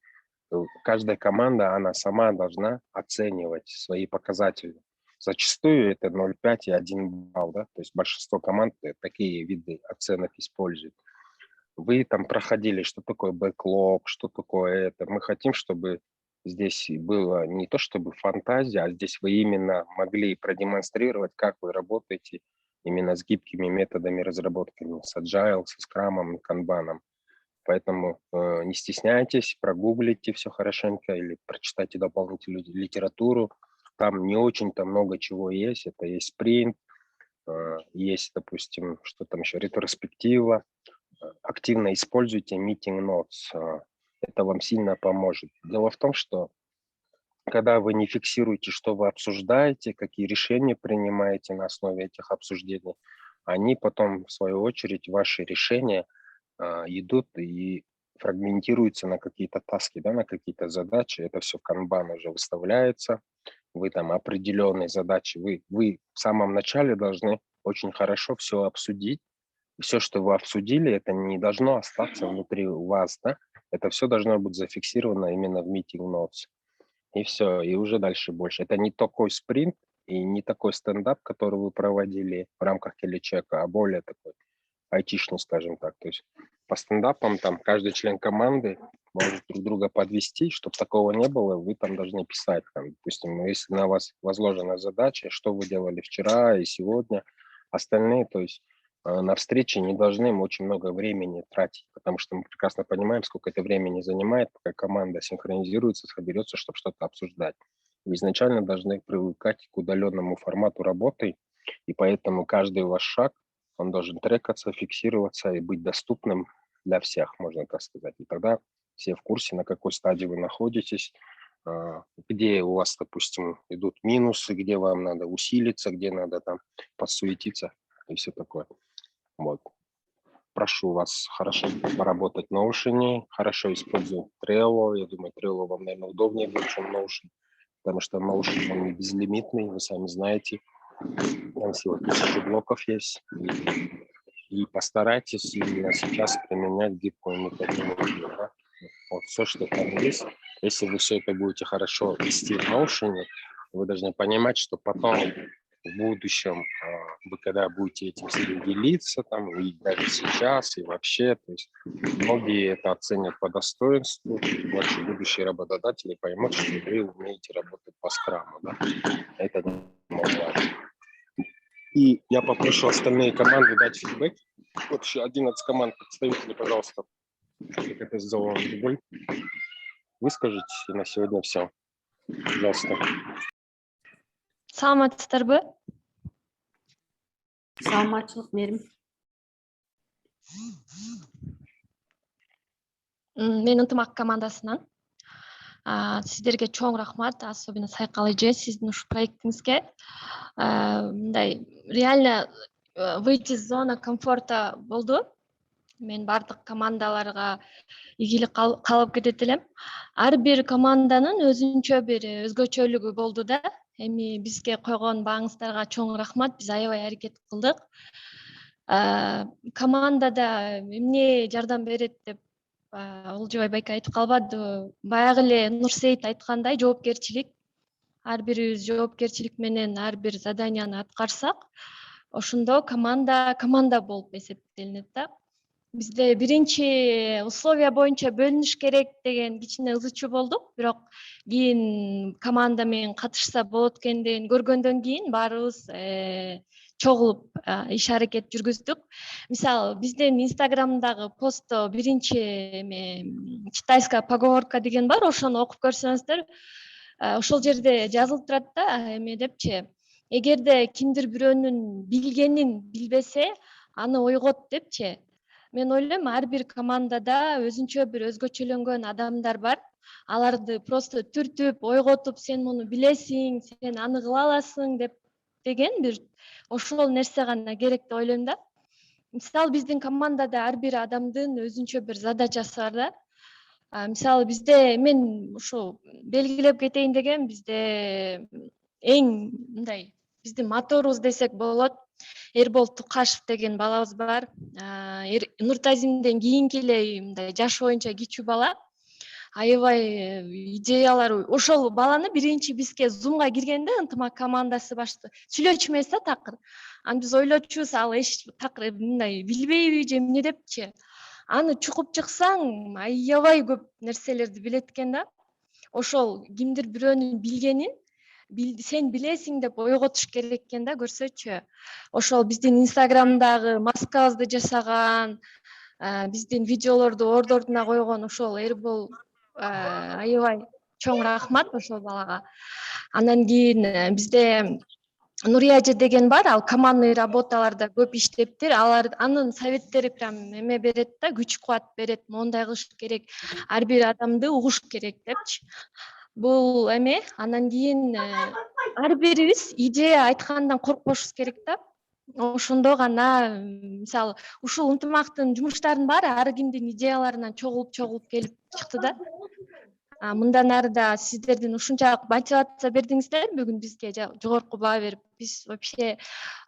каждая команда, она сама должна оценивать свои показатели. Зачастую это 0,5 и 1 балл, да, то есть большинство команд такие виды оценок используют. Вы там проходили, что такое бэклог, что такое это. Мы хотим, чтобы здесь было не то чтобы фантазия, а здесь вы именно могли продемонстрировать, как вы работаете именно с гибкими методами разработки, с agile, со скрамом, канбаном. Поэтому не стесняйтесь, прогуглите все хорошенько или прочитайте дополнительную литературу. Там не очень-то много чего есть. Это есть спринт, есть, допустим, что там еще, ретроспектива. Активно используйте meeting notes. Это вам сильно поможет. Дело в том, что когда вы не фиксируете, что вы обсуждаете, какие решения принимаете на основе этих обсуждений, они потом, в свою очередь, ваши решения идут и фрагментируются на какие-то таски, да, на какие-то задачи. Это все в канбан уже выставляется. Вы там определенные задачи, вы в самом начале должны очень хорошо все обсудить. Все, что вы обсудили, это не должно остаться внутри вас, да? Это все должно быть зафиксировано именно в meeting notes. И все, и уже дальше больше. Это не такой спринт и не такой стендап, который вы проводили в рамках келечека, а более такой айтишный, скажем так. То есть по стендапам там каждый член команды может друг друга подвести, чтобы такого не было, вы там должны писать. Там, допустим, если на вас возложена задача, что вы делали вчера и сегодня, остальные, то есть на встрече не должны очень много времени тратить, потому что мы прекрасно понимаем, сколько это времени занимает, пока команда синхронизируется, соберется, чтобы что-то обсуждать. Вы изначально должны привыкать к удаленному формату работы, и поэтому каждый ваш шаг, он должен трекаться, фиксироваться и быть доступным для всех, можно так сказать. И тогда все в курсе, на какой стадии вы находитесь, где у вас, допустим, идут минусы, где вам надо усилиться, где надо там подсуетиться и все такое. Вот. Прошу вас хорошо поработать в Notion, хорошо использовать Trello. Я думаю, Trello вам, наверное, удобнее будет, чем Notion, потому что Notion, он безлимитный, вы сами знаете. Там всего 1000 блоков есть. И постарайтесь именно сейчас применять гибкую методологию. Да? Вот все, что там есть. Если вы все это будете хорошо вести в Notion, вы должны понимать, что потом в будущем вы когда будете этим всем делиться, там, и даже сейчас, и вообще, то есть многие это оценят по достоинству, ваши будущие работодатели поймут, что вы умеете работать по скраму. Да? Это важно. И я попрошу остальные команды дать фидбэк. Вот еще 11 команд, представители, пожалуйста, как это сделал Дубль. Выскажитесь, и на сегодня все. Пожалуйста. Саламатсыздарбы? Саламатчылык берем. Мен ынтымак командасынан. Сиздерге чоң рахмат, особенно Сайкал эже, сиздин ушу проектиңизге. Мындай реально выйти из зоны комфорта болду. Мен бардык командаларга ийгилик калып кетет элем. Ар бир команданын өзүнчө бир өзгөчөлүгү болду да. Эми бизге койгон бааңыздарга чоң рахмат. Биз аябай аракет кылдык. Командада эмне жардам берет деп Олжобай байке айтып калбады. Баягы эле Нурсейит айткандай, жоопкерчилик. Ар бирибиз жоопкерчилик менен ар бир заданияны аткарсак, ошондо команда болуп эсептелинет да. Бизде биринчи условия боюнча бөлүнүш керек деген кичине ызы чуу болдук, бирок кийин команда менен катышса болот экендигин көргөндөн кийин баарыбыз чогулуп иш аракет жүргүздүк. Мисалы, биздин Инстаграмдагы постто биринчи китайская поговорка деген бар, ошону окуп көрсөңүздөр, ошол жерде жазылып турат да, эме депчи, эгерде кимдир бирөөнүн билгенин билбесе, аны ойгот депчи. мен ойлойм ар бир командада өзүнчө бир өзгөчөлөнгөн адамдар бар. Аларды просто түртүп, ойготуп, сен муну билесиң, сен аны кыла аласың деген бир ошол нерсе гана керек деп ойлойм да. Мисалы биздин командада ар бир адамдын өзүнчө бир задачасы бар да. Мисалы бизде мен ушу белгилеп кетейин дегем, бизде эң мындай биздин моторубуз десек болот. Эрбол Тукашев деген балабыз бар. Нуртазимден кийинки эле мындай жаш боюнча кичүү бала. Аябай идеялары. Ошол баланы биринчи бизге Zoomга киргенде ынтымак командасы башты. Сүйлөчү эмес да такыр. Аны биз ойлочубуз, ал эч такыр мындай билбейби же эмне депчи. Аны чукуп чыксаң, аябай көп нерселерди билет экен да. Ошол кимдир бирөөнүн билгенин сен билесиң деп ойготуш керек экен да, көрсөчү. Ошол биздин Инстаграмдагы маскабызды жасаган, биздин видеолорду ордордуна койгон ошол Эрбол аябай чоң рахмат ошол балага. Анан кийин бизде Нурия эже деген бар, ал командный работаларда көп иштептир. Анын советтери прям эме берет да, күч кубат берет, мондай кылыш керек, ар бир адамды угуш керек депчи. Бул эме, анан кийин ар бирибиз идея айткандан коркпошубуз керек да. Ошондо гана мисалы ушул ынтымактын жумуштарынын баары ар кимдин идеяларынан чогулуп келип чыкты да. Мындан ары да сиздердин ушунчалык мотивация бердиңиздер бүгүн бизге жогорку баа берип. Биз вообще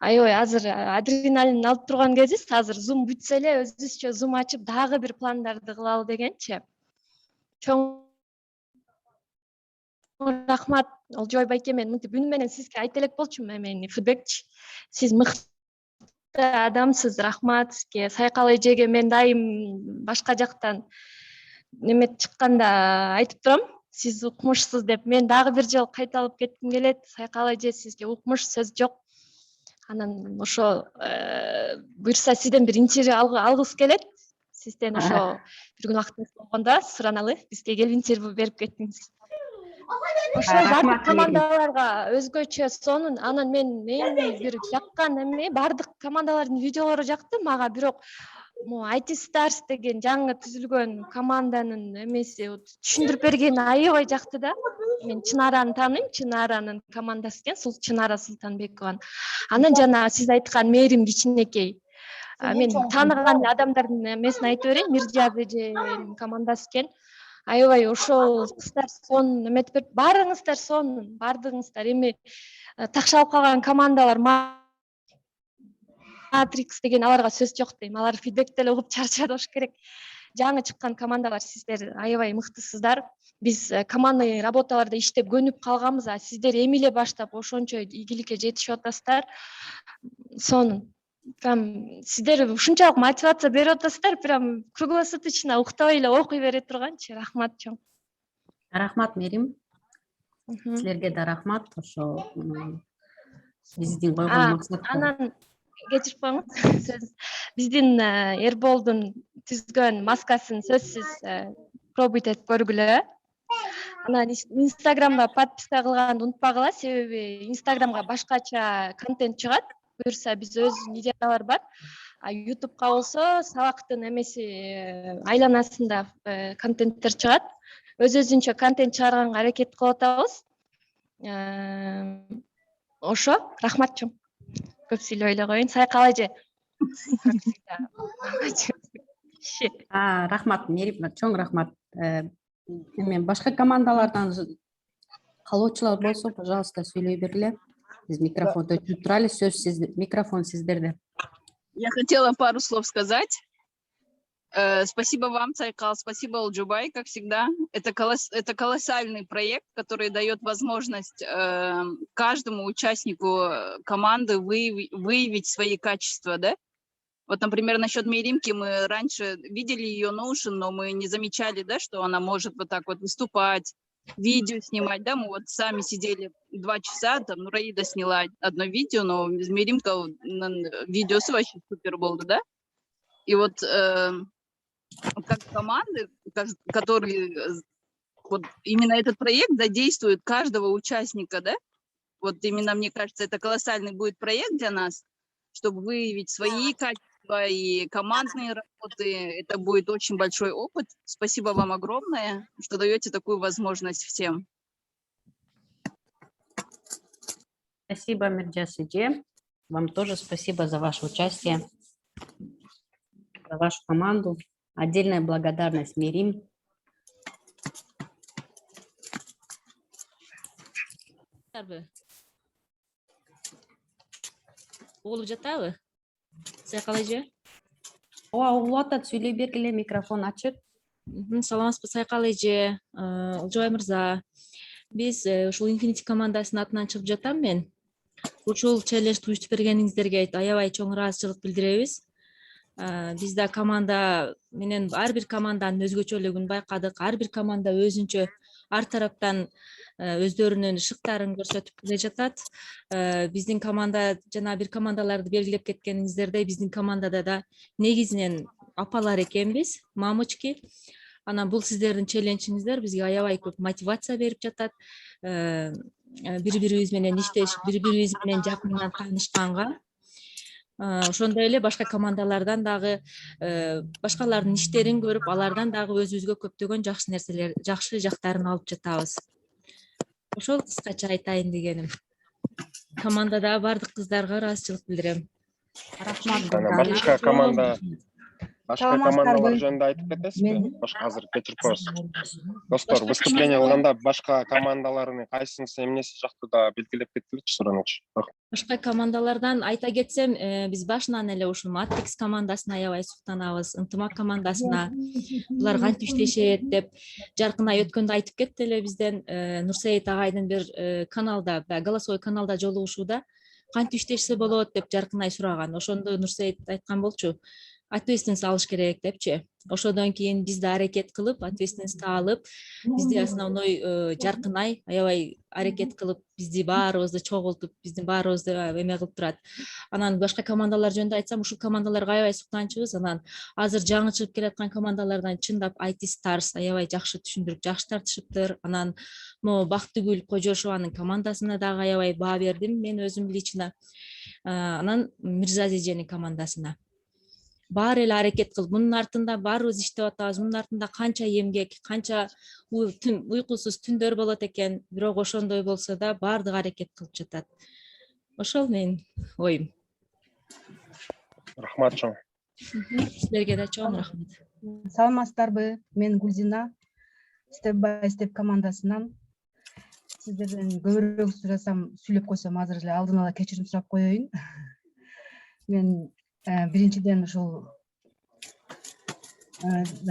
аябай азыр адреналин алып турган кезибиз. Азыр Zoom бүтсө эле өзүбүзчө Zoom ачып дагы бир пландарды кылалы дегенчи. Чоң рахмат Олжобай байке, мен мынтип үнүм менен сизге айта элек болчумун эмени фидбекчи. Сиз мыкты адамсыз, рахмат сизге. Сайкал эжеге мен дайым башка жактан немет чыкканда айтып турам, сиз укмушсуз деп. Мен дагы бир жолу кайталап кетким келет. Сайкал эже сизге укмуш сөз жок. Анан ошо буюрса сизден бир интервью алгыбыз келет. Сизден ошо бир күн убактыңыз болгондо сураналы, бизге келип интервью берип кеттиңиз. Ошол бардык командаларга өзгөчө сонун. Анан мен эң бир жаккан эме бардык командалардын видеолору жакты мага, бирок IT Stars деген жаңы түзүлгөн команданын эмеси түшүндүрүп бергени аябай жакты да. Мен Чынараны тааныйм, Чынаранын командасы экен, Чынара Султанбекованын. Анан жана сиз айткан Мээрим кичинекей. Мен тааныган адамдардын эмесин айтып берейин, Миржаз эженин командасы экен. Аябай ошол кыздар сонун эметип берип, баарыңыздар сонун, бардыгыңыздар эми такшалып калган командалар Matrix деген аларга сөз жок дейм. Алар фидбекти эле угуп чарчады болуш керек. Жаңы чыккан командалар, сиздер аябай мыктысыздар. Биз командный работаларда иштеп көнүп калганбыз, а сиздер эми эле баштап ошончо ийгиликке жетишип атасыздар. Сонун. Прям сиздер ушунчалык мотивация берип атасыздар, прям круглосуточно уктабай эле окуй бере турганчы. Рахмат чоң. Рахмат, Мерим. Силерге да рахмат. Ошо биздин койгон максатка. Анан кечирип коюңуз. Биздин Эрболдун түзгөн маскасын сөзсүз пробуйт этип көргүлө. Анан Инстаграмга подписка кылганды унутпагыла, себеби Инстаграмга башкача контент чыгат. Буюрса биз өзүнүн идеялар бар. YouTubeга болсо сабактын эмеси айланасында контенттер чыгат. Өзүнчө контент чыгарганга аракет кылып атабыз. Ошо, рахмат чоң. Көп сүйлөй эле коеюн. Сайкал эже. Рахмат, Мерим, чоң рахмат. Эми башка командалардан калоочулар болсо, пожалуйста, сүйлөй бергиле. Биз микрофонду өчүрүп туралы, микрофон сиздерде. Я хотела пару слов сказать. Спасибо вам, Сайкал, спасибо, Олжобай, как всегда. Это колоссальный проект, который дает возможность каждому участнику команды выявить свои качества, да? Вот, например, насчет Миримки, мы раньше видели ее Notion, но мы не замечали, да, что она может вот так вот выступать, видео снимать, да, мы вот сами сидели 2 часа, там, Раида сняла одно видео, но Миримка видео вообще супер было, да? И вот как команды, которые, вот именно этот проект задействует каждого участника, да? Вот именно, мне кажется, это колоссальный будет проект для нас, чтобы выявить свои качества, и командные работы. Это будет очень большой опыт. Спасибо вам огромное, что даете такую возможность всем. Спасибо, Мирджас Эдже. Вам тоже спасибо за ваше участие, за вашу команду. Отдельная благодарность Мирим. Угулуп жатабы? Сайкал эже? Ооба, угулуп атат, сүйлөй бергиле, микрофон ачык. Саламатсызбы Сайкал эже, Олжобай мырза. Биз ушул Infinity командасынын атынан чыгып жатам мен. Ушул челленджди уюштуруп бергениңиздерге аябай чоң ыраазычылык билдиребиз. Бизде команда менен ар бир команданын өзгөчөлүгүн байкадык. Ар бир команда өзүнчө ар тараптан өздөрүнүн шыктарын көрсөтүп келе жатат. Биздин команда жана бир командаларды белгилеп кеткениңиздердей, биздин командада да негизинен апалар экенбиз, мамочки. Анан бул сиздердин челленджиңиздер бизге аябай көп мотивация берип жатат. Бири-бирибиз менен иштешип, бири-бирибиз менен жакындан таанышканга. Ошондой эле башка командалардан дагы башкалардын иштерин көрүп, алардан дагы өзүбүзгө көптөгөн жакшы нерселер, жакшы жактарын алып жатабыз. Ошол кыскача айтайын дегеним. Командадагы бардык кыздарга ыраазычылык билдирем. Рахмат, Башка командалар жөнүндө айтып кетесизби? Башка азыр кечирип коесуз. Достор, выступление кылганда башка командалардын кайсынысы эмнеси жактуу белгилеп кеткилечи суранычы. Башка командалардан айта кетсем, биз башынан эле ушул Matrix командасына аябай суктанабыз, ынтымак командасына. Булар кантип иштешет деп Жаркынай өткөндө айтып кетти эле бизден. Нурсейит агайдын бир каналда, голосовой каналда жолугушууда кантип иштешсе болот деп Жаркынай сураган. Ошондо Нурсейит айткан болчу. Ответственность алыш керек депчи. Ошодон кийин биз да аракет кылып, ответственность алып, бизде основной Жаркынай аябай аракет кылып, бизди баарыбызды чогултуп, биздин баарыбызды эме кылып турат. Анан башка командалар жөнүндө айтсам, ушул командаларга аябай суктанчубуз. Анан азыр жаңы чыгып келаткан командалардан чындап IT Stars аябай жакшы түшүндүрүп, жакшы тартышыптыр. Анан могу Бактыгүл Кожошованын командасына дагы аябай баа бердим мен өзүм лично. Анан Мирза Эженин командасына. Баары эле аракет кылып, мунун артында баарыбыз иштеп атабыз, мунун артында канча эмгек, канча уйкусуз түндөр болот экен, бирок ошондой болсо да баардыгы аракет кылып жатат. Ошол менин оюм. Рахмат чоң. Силерге да чоң рахмат. Саламатсыздарбы? Мен Гүлзина, Step by Step командасынан. Сиздерден көбүрөөк сурасам, сүйлөп койсом, азыр эле алдын ала кечирим сурап коеюн. Мен биринчиден ушул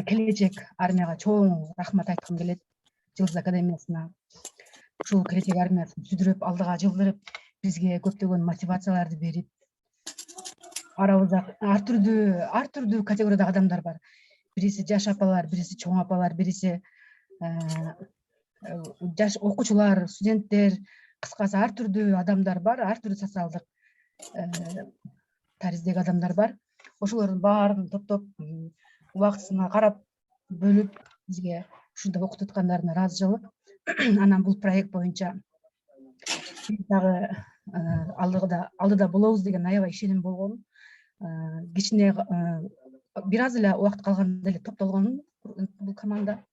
келечек армияга чоң рахмат айткым келет. Жылдыз академиясына ушул келечек армиясын сүдүрүп, алдыга жылдырып, бизге көптөгөн мотивацияларды берип, арабызда ар түрдүү категориядагы адамдар бар. Бириси жаш апалар, бириси чоң апалар, бириси жаш окуучулар, студенттер, кыскасы ар түрдүү адамдар бар, ар түрдүү социалдык тариздеги адамдар бар. Ошолордун баарын топтоп, убактысына карап, бөлүп, бизге ушундай окутуп аткандарына ыраазычылык. Анан бул проект боюнча дагы алдыда болобуз деген аябай ишеним болгон. Кичине бир аз эле убакыт калганда эле топтолгон бул команда.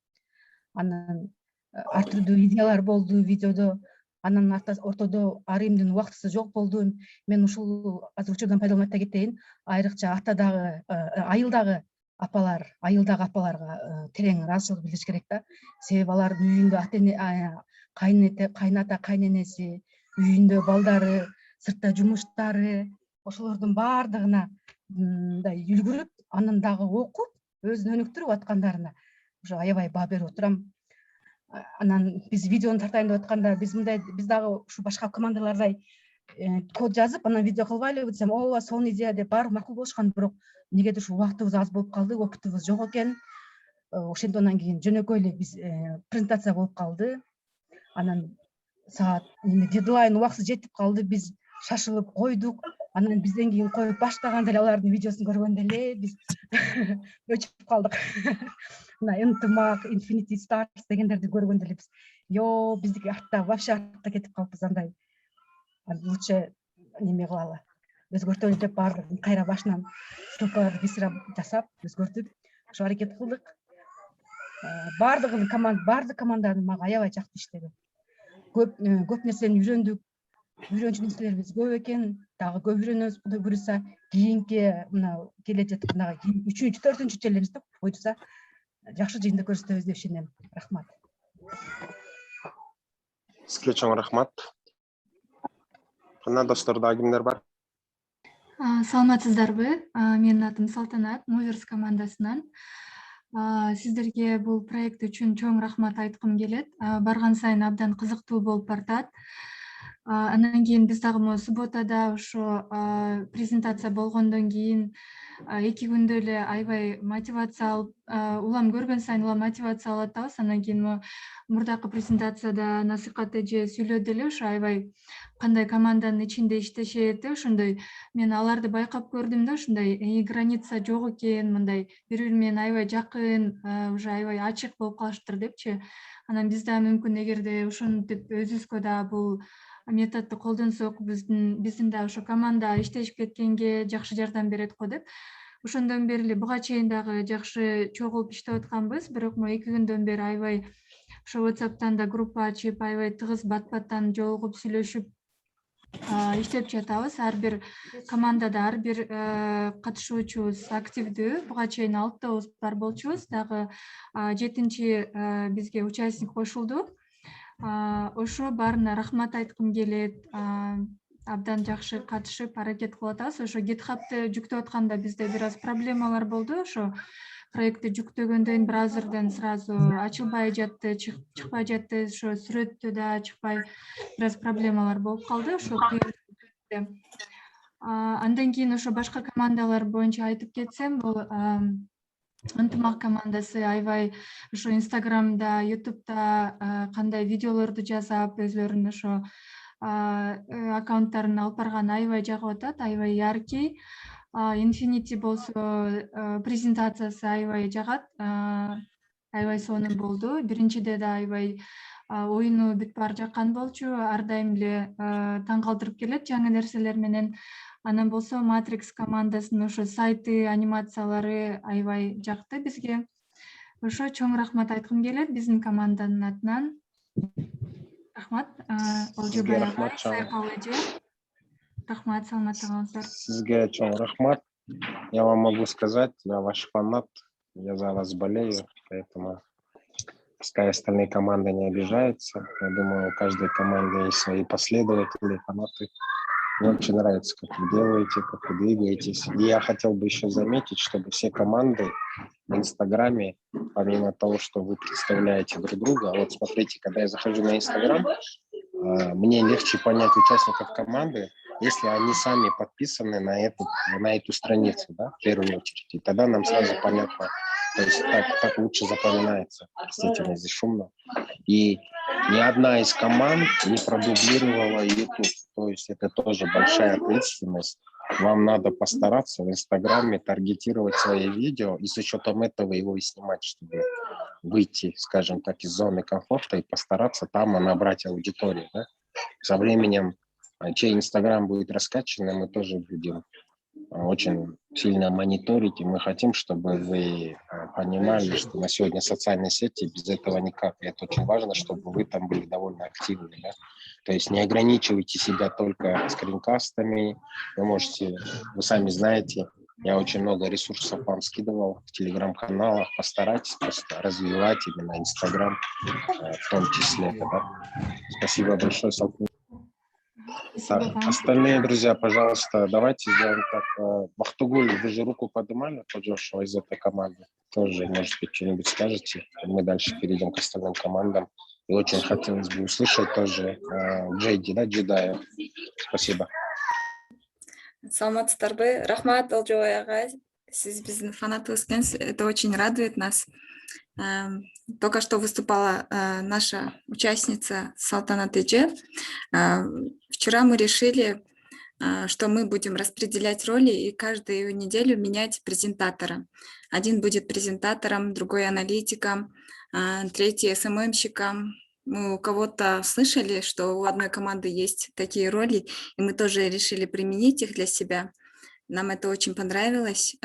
Анан ар түрдүү идеялар болду видеодо. Анан ортодо Аримдин убактысы жок болду. Мен ушул азыр учурдан пайдаланып айта кетейин. Айрыкча атадагы, айылдагы апаларга терең ыраазычылык билдириш керек да. Себеби алардын үйүндө кайната, кайненеси, үйүндө балдары, сыртта жумуштары, ошолордун баардыгына мындай үлгүрүп, анан дагы окуп, өзүн өнүктүрүп аткандарына ошо аябай баа берип отурам. Анан биз видеону тартайын деп атканда, биз дагы ушу башка командалардай код жазып, анан видео кылбайлыбы десем, ооба, сонун идея деп баары макул болушкан, бирок негедир ушу убактыбыз аз болуп калды, опытыбыз жок экен. Ошентип анан кийин жөнөкөй эле биз презентация болуп калды. Анан саат дедлайн убактысы жетип калды, биз шашылып койдук. Анан бизден кийин коюп баштаганда эле алардын видеосун көргөндө эле биз өчүп калдык. Мына ынтымак, Infinity Stars дегендерди көргөндө эле биз биздики артта, вообще артта кетип калыппыз андай. Лучше неме кылалы. өзгөртөлүп баардыгын кайра башынан стопаларды бесирап жасап өзгөртүп ошо аракет кылдык. Баардык команданы мага аябай жакты иштеди. Көп нерсени үйрөндүк. Үйрөнчү нерселерибиз көп экен. Дагы көп үйрөнөбүз. Кудай буюрса, кийинки мына келе жаткан 3-4 жылдарыбызда буюрса жакшы жыйынды көрсөтөбүз деп ишенем. Рахмат. Сизге чоң рахмат. Кана достордо кимдер бар? Саламатсыздарбы? Менин атым Салтанат, Моверс командасынан. Сиздерге бул проект үчүн чоң рахмат айткым келет. Барган сайын абдан кызыктуу болуп бартат. Андан кийин биз дагы субботада ошо презентация болгондон кийин 2 күндө эле аябай мотивация алып, улам көргөн сайын улам мотивация алып атабыз. Андан кийин мурдакы презентацияда насыйкат эже сүйлөдү эле, ошо аябай кандай команданын ичинде иштешет, ошондой мен аларды байкап көрдүм да, ушундай граница жок экен, мындай бири-бири менен аябай жакын, уже аябай ачык болуп калыштыр депчи. Анан биз да мүмкүн эгерде ушинтип өзүбүзгө да бул методду колдонсок, биздин да ошо команда иштешип кеткенге жакшы жардам берет го деп. Ошондон бери эле буга чейин дагы жакшы чогулуп иштеп атканбыз, бирок 2 күндөн бери аябай ошо WhatsApp'тан да группа ачып, аябай тыгыз бат-баттан жолугуп сүйлөшүп иштеп жатабыз. Ар бир командада ар бир катышуучубуз активдүү. Буга чейин 6 бар болчубуз, дагы 7-чи бизге участник кошулду. Ошо баарына рахмат айткым келет. Абдан жакшы катышып аракет кылып атабыз. Ошо GitHub'ты жүктөп атканда бизде бир аз проблемалар болду. Ошо проектти жүктөгөндөн браузерден сразу ачылбай жатты, чыкпай жатты. Ошо сүрөттө да чыкпай бир аз проблемалар болуп калды. Ошо андан кийин ошо башка командалар боюнча айтып кетсем, бул ынтымак командасы аябай ошо Инстаграмда, Ютубта кандай видеолорду жасап, өзлөрүнүн ошо аккаунттарын алып барган аябай жагып атат, аябай яркий. Infinity болсо презентациясы аябай жагат, аябай сонун болду. Биринчиде да аябай оюну бүт баары жаккан болчу, ар дайым эле таң калтырып келет жаңы нерселер менен. Анан болсо Matrix командасынын ошо сайты, анимациялары аябай жакты бизге. Ошо чоң рахмат айткым келет биздин команданын атынан. Рахмат. Сизге рахмат, Сайкал эже. Рахмат, саламатта калыңыздар. Сизге чоң рахмат. Я вам могу сказать, я ваш фанат, я за вас болею, поэтому пускай остальные команды не обижаются. Я думаю, у каждой команды есть свои последователи, фанаты. Мне очень нравится, как вы делаете, как вы двигаетесь. И я хотел бы еще заметить, чтобы все команды в Инстаграме, помимо того, что вы представляете друг друга, вот смотрите, когда я захожу на Инстаграм, мне легче понять участников команды, если они сами подписаны на эту страницу, да, в первую очередь. И тогда нам сразу понятно, то есть так лучше запоминается. Простите, мне здесь шумно. И ни одна из команд не продублировала YouTube. То есть это тоже большая ответственность. Вам надо постараться в Инстаграме таргетировать свои видео и с учетом этого его и снимать, чтобы выйти, скажем так, из зоны комфорта и постараться там набрать аудиторию. Да? Со временем, чей Инстаграм будет раскачан, мы тоже будем очень сильно мониторить, и мы хотим, чтобы вы понимали, что на сегодня социальные сети без этого никак. И это очень важно, чтобы вы там были довольно активны. Да? То есть не ограничивайте себя только скринкастами. Вы можете, вы сами знаете, я очень много ресурсов вам скидывал в телеграм-каналах. Постарайтесь просто развивать именно Инстаграм в том числе. Да? Спасибо большое, Салтан. Так, остальные друзья, пожалуйста, давайте сделаем так. Бахтугуль, вы же руку поднимали, Джошуа, из этой команды. Тоже, может быть, что-нибудь скажете. Мы дальше перейдем к остальным командам. И очень хотелось бы услышать тоже Джейди, да, Джедая. Спасибо. Саламатсыздарбы, рахмат Олжобай ага, сиз биздин фанатыбыз экенсиз, это очень радует нас. Только что выступала наша участница Салтанат эже. Вчера мы решили, что мы будем распределять роли и каждую неделю менять презентатора. Один будет презентатором, другой аналитиком, третий СММщиком, мы у кого-то слышали, что у одной команды есть такие роли, и мы тоже решили применить их для себя. Нам это очень понравилось.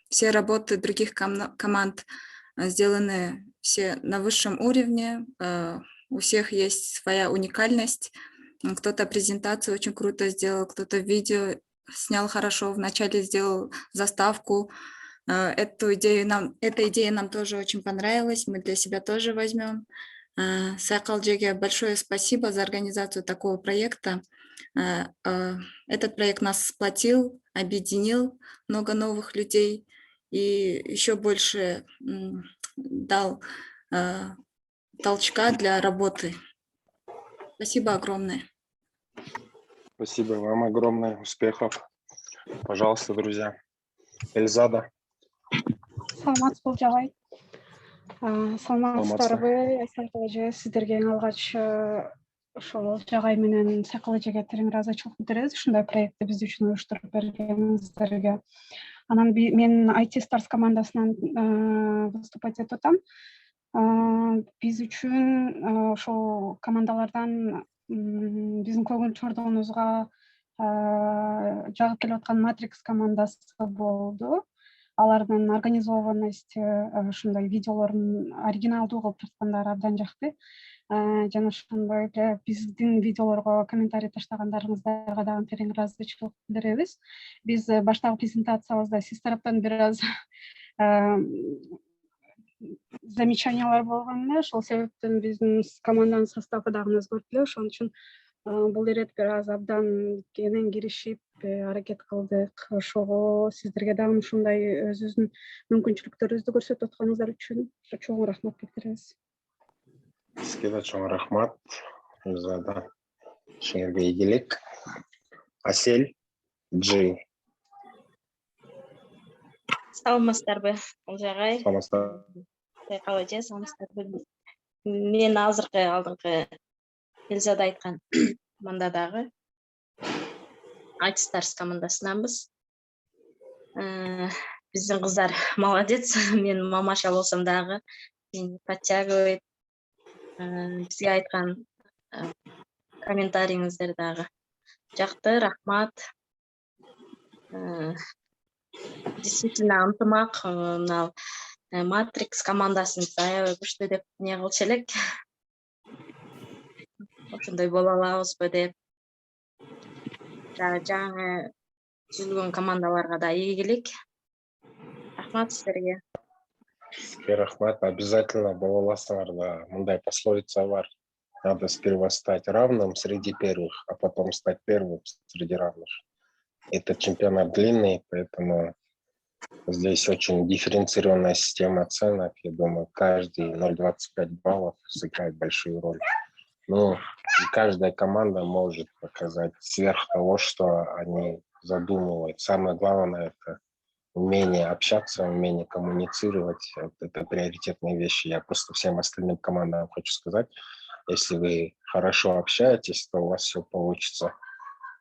Все работы других команд сделаны все на высшем уровне. У всех есть своя уникальность. Кто-то презентацию очень круто сделал, кто-то видео снял хорошо, вначале сделал заставку. Эта идея нам тоже очень понравилась, мы для себя тоже возьмем. Сайкалжеге большое спасибо за организацию такого проекта. Этот проект нас сплотил, объединил много новых людей и еще больше дал толчка для работы. Спасибо огромное. Спасибо вам огромное. Успехов. Пожалуйста, друзья. Эльзада. Саламатсыз Олжабай. Саламатсыздарбы, Сайкал эже, сиздерге эң алгач ошол Олжабай менен Сайкал эжеге терең ыраазычылык билдиребиз ушундай проектти биз үчүн уюштуруп бергениңиздерге. Анан мен IT Stars командасынан выступать этип атам. Биз үчүн ошол командалардан биздин көңүл чордогубузга жагып келип аткан Matrix командасы болду. Алардын организованности, ушундай видеолорун оригиналдуу кылып чыккандары абдан жакты. Жана ошондой эле биздин видеолорго комментарий таштагандарыңыздарга дагы терең ыраазычылык билдиребиз. Биз баштагы презентациябызда сиз тараптан бир аз замечаниялар болгон эле, ошол себептен биздин команданын составы дагы өзгөртүп эле, ошон үчүн бул ирет бир аз абдан кенен киришип аракет кылдык. Ошого сиздерге дагы ушундай өзүбүздүн мүмкүнчүлүктөрүбүздү көрсөтүп атканыңыздар үчүн чоң рахмат билдиребиз. Сизге да чоң рахмат. Эльзада. Ишиңерге ийгилик. Асель Джи. Саламатсыздарбы, Олжагай? Саламатсыздар. Сайкал эже, саламатсыздарбы? Мен алдыңкы Эльзада айткан командадагы IT Stars командасынанбыз. Биздин кыздар молодец. Мен мамаша болсом дагы подтягивает. Бизге айткан комментарийиңиздер дагы жакты, рахмат. Действительно ынтымак мына Matrix командасын аябай күчтүү деп не кылчу элек. Ошондой боло алабызбы деп. Жаңы түзүлгөн командаларга да ийгилик. Рахмат сиздерге. Сизге рахмат. Обязательно боло аласыңар да. Мындай пословица бар. Надо сперва стать равным среди первых, а потом стать первым среди равных. Это чемпионат длинный, поэтому здесь очень дифференцированная система оценок. Я думаю, каждый 0,25 баллов сыграет большую роль. Ну, и каждая команда может показать сверх того, что они задумывают. Самое главное – это умение общаться, умение коммуницировать. Это приоритетные вещи. Я просто всем остальным командам хочу сказать, если вы хорошо общаетесь, то у вас все получится.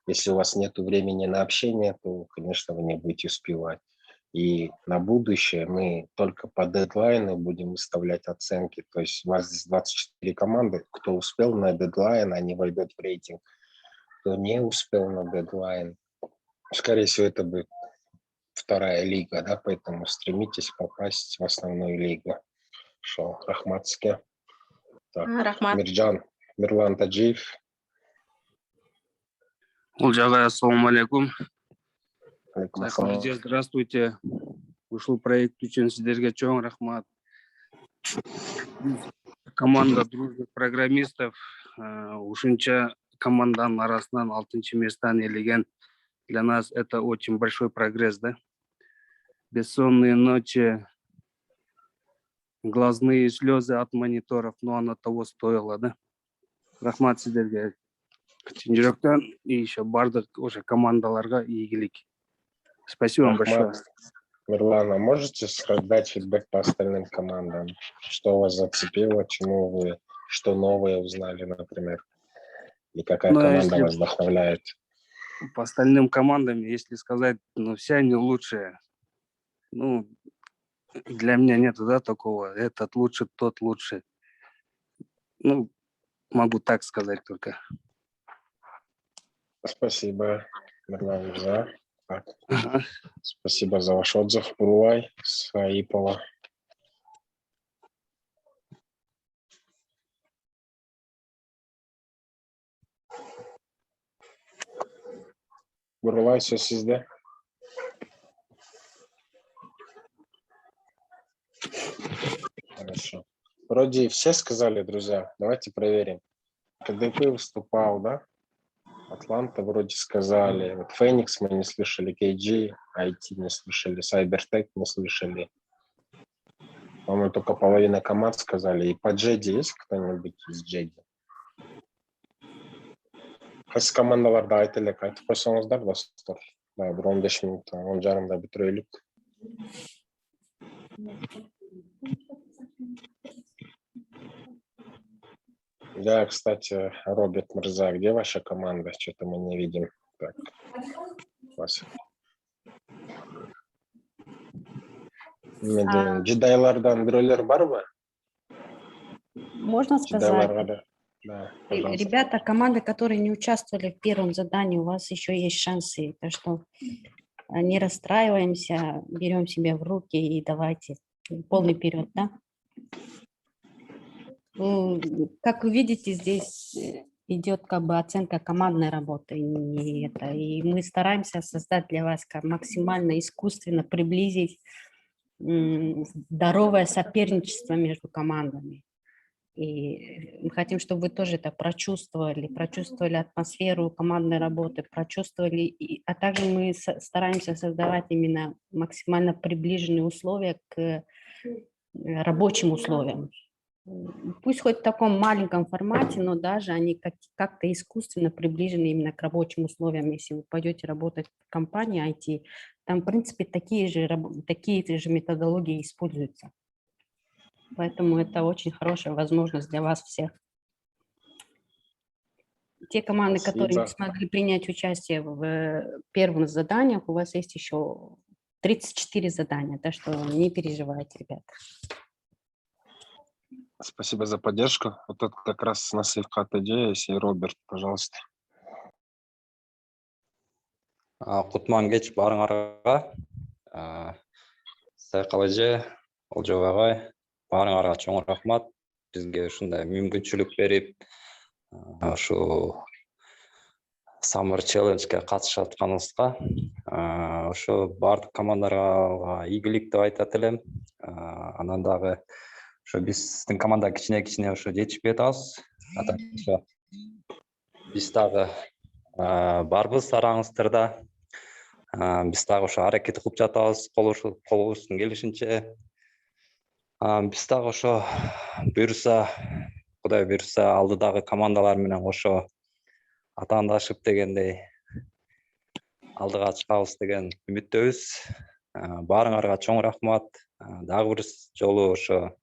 Если у вас нет времени на общение, то, конечно, вы не будете успевать. И на будущее мы только по дедлайну будем выставлять оценки. То есть у вас здесь 24 команды. Кто успел на дедлайн, они войдут в рейтинг. Кто не успел на дедлайн, скорее всего, это будет вторая лига, да, поэтому стремитесь попасть в основную лигу. Шо, Рахматске. Рахмат. Мирлан Таджиев. Олжагай, ассаламу алейкум. Алейкум. Здравствуйте. Ушул проект үчүн сиздерге чоң рахмат. Команда дружных программистов ушунча команданын арасынан 6-чы местаны ээлеген. Для нас это очень большой прогресс, да? Бессонные ночи, глазные слезы от мониторов, но оно того стоило, да? Рахмат сиздерге. Чын жүрөктөн и еще бардык уже командаларга ийгилик. Спасибо вам большое. Мирлан, а можете дать фидбэк по остальным командам? Что вас зацепило, чему вы, что новое узнали, например? И какая команда вас вдохновляет? По остальным командам, если сказать, все они лучшие. Для меня нету, да, такого, этот лучше, тот лучше. могу так сказать только. Спасибо, Нурлан Мирза. Так, Ага. спасибо за ваш отзыв, Бурулай Саипова. Бурулай, söz sizde. Хорошо. Вроде все сказали, друзья. Давайте проверим. КДП выступал, да? Атланта вроде сказали. Вот Феникс мы не слышали, KG, IT не слышали, Cybertech не слышали. По-моему, только половина команд сказали. И по Джеди есть кто-нибудь из Джеди? Қайсы командаларда айтылық айтып қойсаңыздар достар. Да, бір 15 минутта, 10 жарымда бітірелік. Да, кстати, Роберт Мирза, где ваша команда? Что-то мы не видим. Так, вас. Джедайлардан біреулер бар ба? Можно сказать, Джедайларға да. Да, пожалуйста. ребята, команды, которые не участвовали в первом задании, у вас еще есть шансы. Так что не расстраиваемся, берем себя в руки и давайте полный вперед, да? Как вы видите, здесь идет как бы оценка командной работы, и мы стараемся создать для вас максимально искусственно приблизить здоровое соперничество между командами. И мы хотим, чтобы вы тоже это прочувствовали атмосферу командной работы, прочувствовали, а также мы стараемся создавать именно максимально приближенные условия к рабочим условиям. Пусть хоть в таком маленьком формате, но даже они как-то искусственно приближены именно к рабочим условиям. Если вы пойдете работать в компании IT, там, в принципе, такие же методологии используются. Поэтому это очень хорошая возможность для вас всех. Те команды, которые не смогли принять участие в первых заданиях, у вас есть еще 34 задания, так что не переживайте, ребята. Спасибо за поддержку. Вот тут как раз насыпка идея, если Роберт, пожалуйста. Кутман кеч барыңарга, Сайкал эже, Олжобой агай, барыңарга чоң рахмат. Бизге ушундай мүмкүнчүлүк берип, ошо Summer Challenge-ге катышып атканыбызга, ошо бардык командаларга ийгилик деп айтат элем. Анан дагы ошо биздин команда кичине ошо жетишпей атабыз. Ошо биз дагы барбыз араңыздарда. Биз дагы ошо аракет кылып жатабыз, колубуздун келишинче. Биз дагы ошо буюрса, Кудай буюрса, алдыдагы командалар менен ошо атаандашып дегендей алдыга чыгабыз деген үмүттөбүз. Баарыңарга чоң рахмат. Дагы бир жолу ошо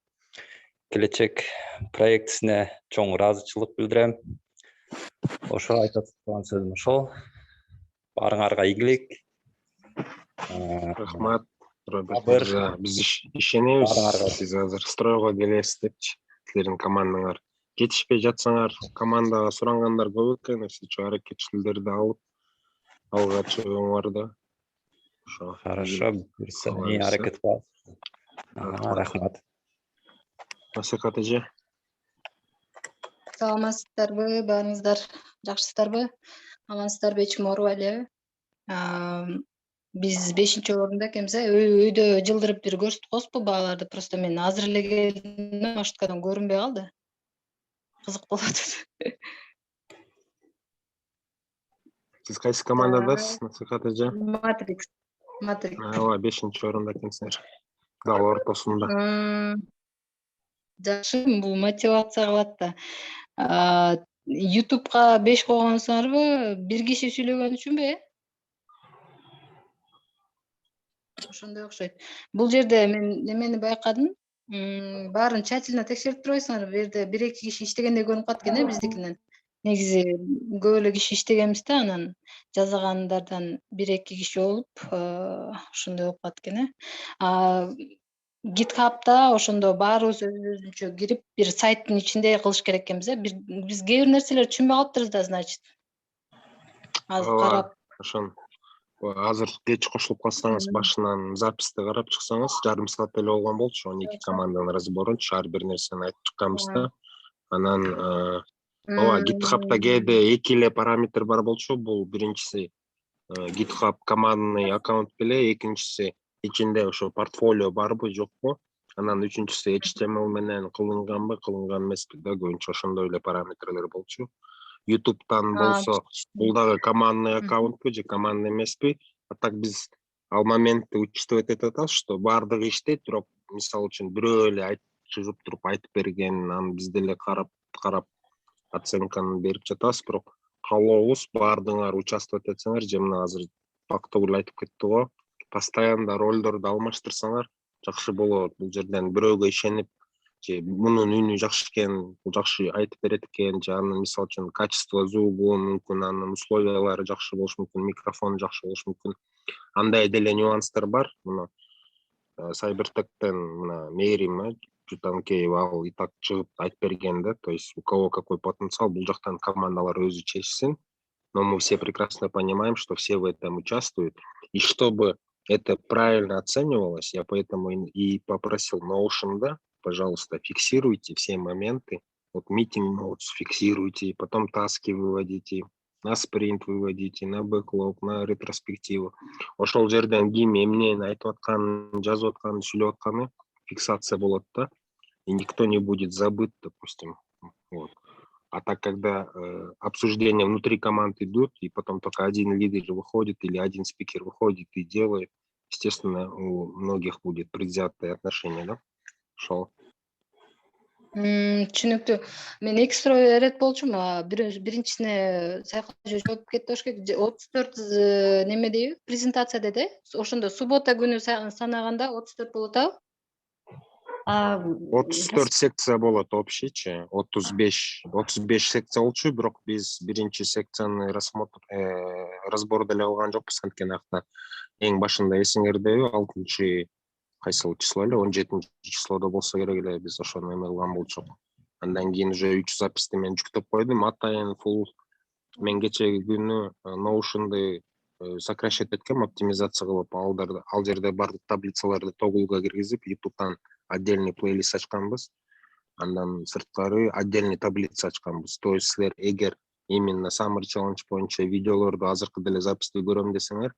келечек проектисине чоң ыраазычылык билдирем. Ошо айтат турган сөзүм ошол. Баарыңарга игилик. Рахмат, Роберт Мирза. Биз ишенебиз, сиз азыр стройго келесиз депчи, силердин командаңар. Кетишпей жатсаңар, командага сурангандар көп экен, сичи аракетчилерди алып алга чыгыңар да. Хорошо, не аракет кылабыз. Рахмат. Насыхат эже. Саламатсыздарбы, баарыңыздар жакшысыздарбы? Амансыздарбы, эч ким оорубайлы? Биз 5-орунда экенбиз. Өйдө жылдырып бир көрсөтүп коебузбу бааларды? Просто мен азыр эле келдим, маршруткадан көрүнбөй калды. Кызык болуп атат. Сиз кайсы командадасыз, Насыхат эже? Матрикс. Ооба, 5-орунда экенсиңер. Дал ортосунда. Жакшы, бул мотивация кылат да. YouTube'га 5 койгонсуңарбы? Бир киши сүйлөгөн үчүнбү? Ошондой окшойт. Бул жерде мен немени байкадым. Баарын тщательно текшерип турбайсыңарбы? Бу жерде 1-2 киши иштегендей көрүнүп калат экен, биздикинен. Негизи көп эле киши иштегенбиз да, анан жазгандардан 1-2 киши болуп, ошондой болуп калат экен. GitHub'da ошондо баарыбыз өзүбүзчө кирип бир сайттын ичинде кылыш керек экенбиз. Биз кээ бир нерселерди түшүнбөй калыптырбыз да, значит. Азыр карап. Ошон азыр кеч кошулуп калсаңыз, башынан записти карап чыксаңыз, жарым саат эле болгон болчу. 12 команданын разборунчу ар бир нерсени айтып чыкканбыз да. Анан ооба, GitHub'да кээде 2 эле параметр бар болчу. Бул биринчиси GitHub командный аккаунт беле, экинчиси ичинде ошо портфолио барбы, жокпу. Анан үчүнчүсү HTML менен кылынганбы, кылынган эмеспи да, көбүнчө ошондой эле параметрлер болчу. YouTube'дан болсо бул дагы командный аккаунтпу же командный эмеспи. А так биз ал моментти учитывать этип атабыз, что баардыгы иштейт, бирок мисалы үчүн бирөө эле чыгып туруп айтып берген, аны биз деле карап оценканы берип жатабыз, бирок каалообуз баардыгыңар участвовать этсеңер, же мына азыр Бактыгүл айтып кетти го, постоянно ролдорду алмаштырсаңар жакшы болот. Бул жерден бирөөгө ишенип, же мунун үнү жакшы экен, бул жакшы айтып берет экен, же анын мисалы үчүн качество звугу мүмкүн, анын условиялары жакшы болушу мүмкүн, микрофону жакшы болушу мүмкүн. Андай деле нюанстар бар. Мына Сайбертектен мына Мээрим Жутанкеева ал и так чыгып айтып берген да, то есть у кого какой потенциал, бул жактан командалар өзү чечсин. Но мы все прекрасно понимаем, что все в этом участвуют. И чтобы это правильно оценивалось, я поэтому и попросил Notion, да, пожалуйста, фиксируйте все моменты. Вот meeting notes фиксируйте, потом таски выводите, на спринт выводите, на бэклог, на ретроспективу. Ошол жерден ким эмнени айтып атканын, жазып атканын, сүйлөп атканы фиксация болот да, и никто не будет забыт, допустим. Вот. А так, когда обсуждения внутри команд идут, и потом только один лидер выходит или один спикер выходит и делает, естественно, у многих будет предвзятое отношение, да? Шел. Түшүнүктүү. Мен эки суроо берет болчумун. Биринчисине Сайкал жооп кетти болуш керек. 34 неме дейби? Презентация деди. Ошондо суббота күнү санаганда 34 болот абы? 34 секция болот общийчи. 35 секция болчу, бирок биз биринчи секцияны разбор деле кылган жокпуз, анткени акта эң башында эсиңердеби, 6 кайсыл число эле, 17 числодо болсо керек эле, биз ошону эме кылган болчук. Андан кийин уже 3 записти мен жүктөп койдум. Атайын фул мен кечеги күнү Notion'ды сокращать эткем, оптимизация кылып, ал жерде бардык таблицаларды тогулга киргизип, YouTube'дан отдельный плейлист ачканбыз. Андан сырткары отдельный таблица ачканбыз. То есть силер эгер именно Summer Challenge боюнча видеолорду азыркы деле записти көрөм десеңер,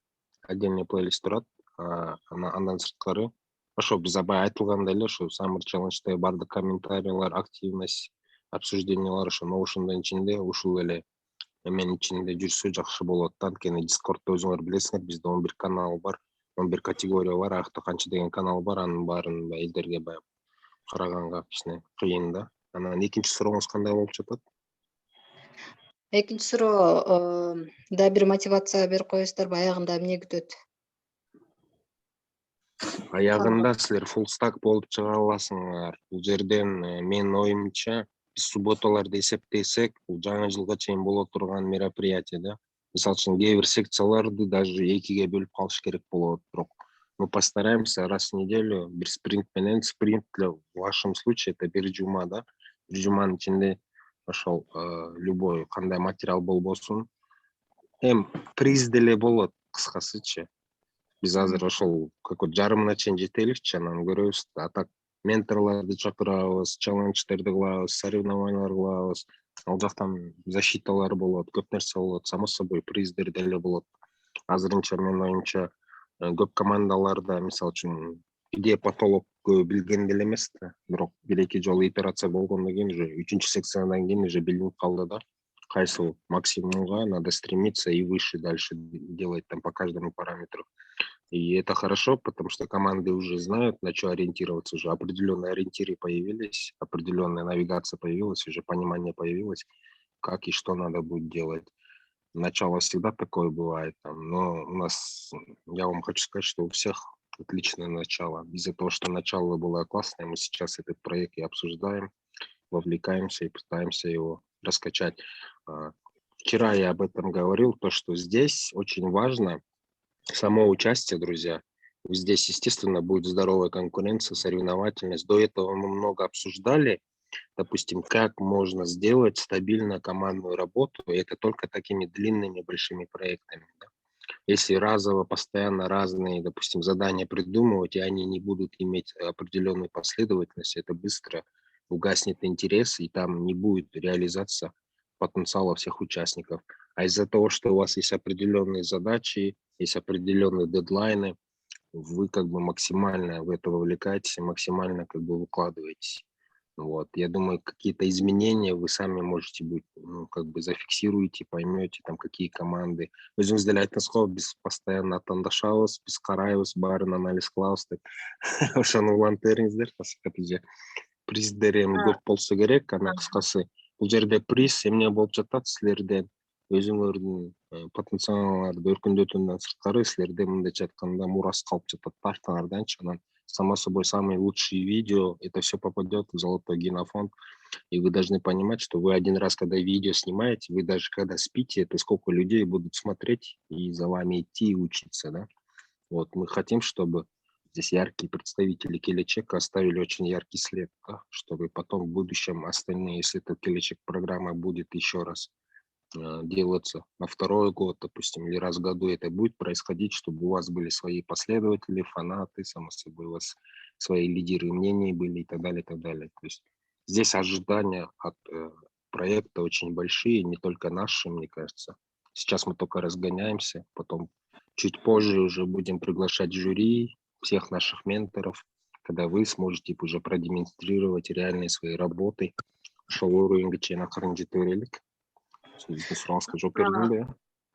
отдельный плейлист турат. Андан сырткары ошо биз абай айтылгандай эле ошо Summer Challenge'да бардык комментарийлер, активность, обсуждениялар ошо Notion'дун ичинде ушул эле эменин ичинде жүрсө жакшы болот. Анткени Discord'да өзүңөр билесиңер, бизде 11 канал бар, 11 категория бар, акта канча деген канал бар, анын баарын элдерге баягы караганга кичине кыйын да. Анан экинчи сурооңуз кандай болуп жатат? Экинчи суроо да бир мотивация берип коесуздарбы, аягында эмне күтөт? Аягында силер full stack болуп чыга аласыңар. Бул жерден менин оюмча биз субботаларды эсептесек, бул жаңы жылга чейин боло турган мероприятие да. Мисалы үчүн кээ бир секцияларды даже 2ге бөлүп калыш керек болот, бирок мы постараемся раз в неделю бир спринт менен, спринт в вашем случае это бир жума да. Бир жуманын ичинде ошол любой кандай материал болбосун, приз деле болот, кыскасычы. Биз азыр ошол жарымына чейин жетеликчи, анан көрөбүз. А так менторлорду чакырабыз, челлендждерди кылабыз, соревнованиялар кылабыз. Ал жактан защиталар болот, көп нерсе болот, само собой приздер деле болот. Азырынча менин оюмча көп командаларда, мисалы үчүн, идея потолок билген деле эмес да, бирок бир-эки жолу итерация болгондон кийин уже 3-чү секциядан кийин уже билинип калды да. Кайсыл максимумга надо стремиться и выше дальше делать там по каждому параметру. И это хорошо, потому что команды уже знают, на что ориентироваться, уже определенные ориентиры появились, определенная навигация появилась, уже понимание появилось, как и что надо будет делать. Начало всегда такое бывает, но у нас, я вам хочу сказать, что у всех отличное начало. Из-за того, что начало было классное, мы сейчас этот проект и обсуждаем, вовлекаемся и пытаемся его раскачать. Вчера я об этом говорил, то, что здесь очень важно само участие, друзья. Здесь, естественно, будет здоровая конкуренция, соревновательность. До этого мы много обсуждали, допустим, как можно сделать стабильно командную работу, и это только такими длинными большими проектами. Да? Если разово, постоянно разные, допустим, задания придумывать, и они не будут иметь определенную последовательность, это быстро угаснет интерес, и там не будет реализация потенциала всех участников. А из-за того, что у вас есть определенные задачи, есть определенные дедлайны, вы как бы максимально в это вовлекаетесь, максимально как бы выкладываетесь. Вот. Я думаю, какие-то изменения вы сами можете быть, ну, как бы зафиксируете, поймете, там, какие команды. Өзіңіздер айтыңыз ғой, біз постоянно таңдашабыз, біз қараймыз, барын анализ қыламыз деп. Ошоны улантырыңыздар, қасиетті. Приздерем көп болса керек, ана қысқасы. Бұл жерде приз эмне болуп жатат силерден, өзүңөрдүн потенциалыңарды өркүндөтүүнөн сырткары силерде мындайча айтканда мурас калып жатат артыңарданчы. Анан само собой самые лучшие видео, это все попадет в золотой генофонд. И вы должны понимать, что вы один раз, когда видео снимаете, вы даже когда спите, это сколько людей будут смотреть и за вами идти и учиться, да? Вот мы хотим, чтобы здесь яркие представители Келечека оставили очень яркий след, да? Чтобы потом в будущем остальные, если эта Келечек программа будет еще раз делаться на второй год, допустим, или раз в году это будет происходить, чтобы у вас были свои последователи, фанаты, само собой, у вас свои лидеры мнений были и так далее, и так далее. То есть здесь ожидания от проекта очень большие, не только наши, мне кажется. Сейчас мы только разгоняемся, потом чуть позже уже будем приглашать жюри, всех наших менторов, когда вы сможете уже продемонстрировать реальные свои работы.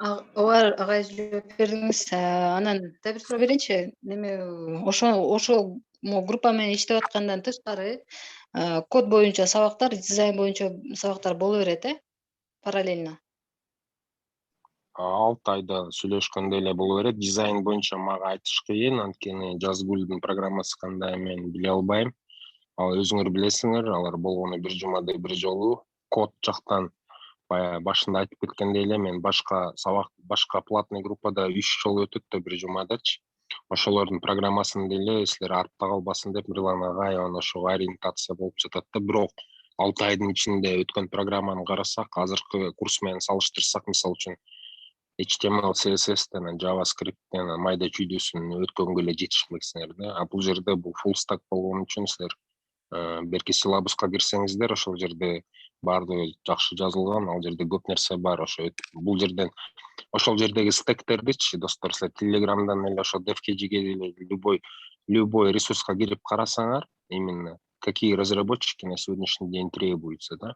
Ооба агай жооп бердиңиз. Анан дагы бир суроо берейинчи. Неме ошол группа менен иштеп аткандан тышкары код боюнча сабактар, дизайн боюнча сабактар боло берет, параллельно. 6 айда сүйлөшкөндө эле боло берет. Дизайн боюнча мага айтыш кыйын, анткени Жазгүлдүн программасы кандай мен биле албайм. Ал өзүңөр билесиңер, алар болгону бир жумада бир жолу. Код жактан башында айтып кеткендей эле мен башка платный группада 3 жолу өтөт да бир жумадачы. Ошолордун программасын деле силер артта калбасын деп Мирлан агай ошого ориентация болуп жатат да. Бирок 6 айдын ичинде өткөн программаны карасак, азыркы курс менен салыштырсак, мисалы үчүн HTML, CSS-тен, JavaScript-тен, майда чүйдөсүн өткөнгө эле жетишмексиңер да. А бул жерде бул full stack болгон үчүн силер берки силабуска кирсеңиздер, ошол жерде баардыгы жакшы жазылган, ал жерде көп нерсе бар. Бул жерден ошол жердеги стектердичи достор, силер Телеграмдан эле ошо DevKG-ге эле любой ресурска кирип карасаңар, именно какие разработчики на сегодняшний день требуются, да?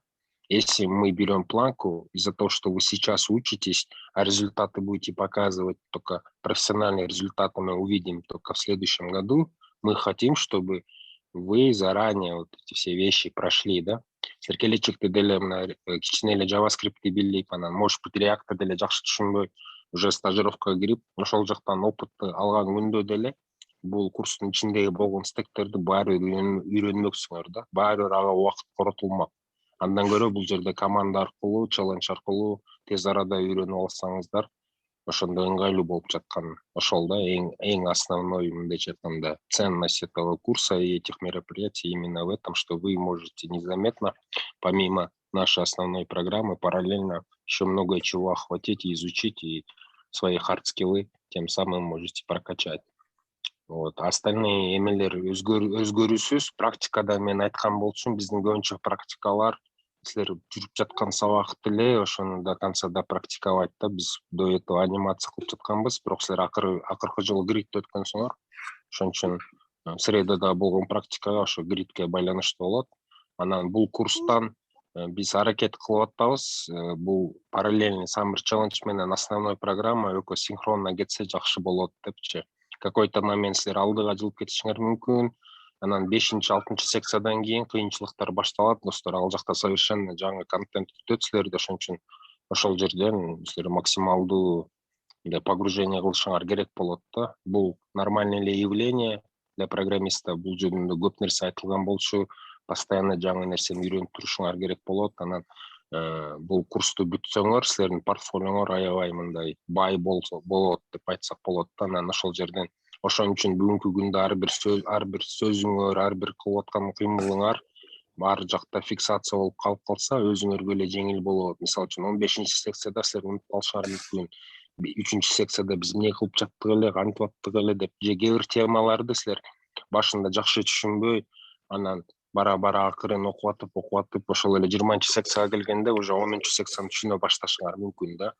Если мы берем планку из-за того, что вы сейчас учитесь, а результаты будете показывать только профессиональные результаты, мы увидим только в следующем году, мы хотим, чтобы вы заранее вот эти все вещи прошли, да? Келечекте деле мына кичине эле JavaScript-ти билип, анан может быть React-ты деле жакшы түшүнбөй, уже стажировкага кирип, ошол жактан опытты алган күндө деле бул курстун ичиндеги болгон стектерди баары үйрөнмөксүңөр да, баары ага убакыт коротулмак. Андан көрө бул жерде команда аркылуу, челлендж аркылуу тез арада үйрөнүп алсаңыздар, ошондо ыңгайлуу болуп жаткан. Ошол да эң основной, мындайча айтканда, ценность этого курса и этих мероприятий именно в этом, что вы можете незаметно, помимо нашей основной программы, параллельно еще много чего охватить и изучить, и свои хард-скиллы тем самым можете прокачать. Вот. Остальные эмелер өзгөрүүсүз, практикада мен айткан болчумун, биздин көбүнчө практикалар, силер жүрүп жаткан сабакты эле ошону до конца практиковать да. Биз до этого анимация кылып жатканбыз, бирок силер акыркы жылы гридти өткөнсүңөр. Ошон үчүн средада болгон практикага ошо гридке байланыштуу болот. Анан бул курстан биз аракет кылып атабыз. Бул параллельный Summer Challenge менен основной программа өкө синхронно кетсе жакшы болот депчи. Какой-то момент силер алдыга жылып кетишиңер мүмкүн. Анан 5-6 секциядан кийин кыйынчылыктар башталат, достор. Ал жакта совершенно жаңы контент күтөт силерди, ошон үчүн ошол жерден силер максималдуу погружение кылышыңар керек болот да. Бул нормальное эле явление для программиста. Бул жөнүндө көп нерсе айтылган болчу. Постоянно жаңы нерсени үйрөнүп турушуңар керек болот. Анан бул курсту бүтсөңөр, силердин портфолиоңор аябай мындай бай болот деп айтсак болот да. Анан ошол жерден Ошон үчүн бүгүнкү күндө ар бир сөзүңөр, ар бир кылып аткан кыймылыңар бар жакта фиксация болуп калып калса, өзүңөргө эле жеңил болот. Мисалы үчүн 15-чи секцияда силер унутуп калышыңар мүмкүн. 3-чү секцияда биз эмне кылып жаттык эле, кантип аттык эле деп, же кээ бир темаларды силер башында жакшы түшүнбөй, анан бара акырын окуп атып, ошол эле 20-чы секцияга келгенде уже 10-чу секцияны түшүнө башташыңар мүмкүн да.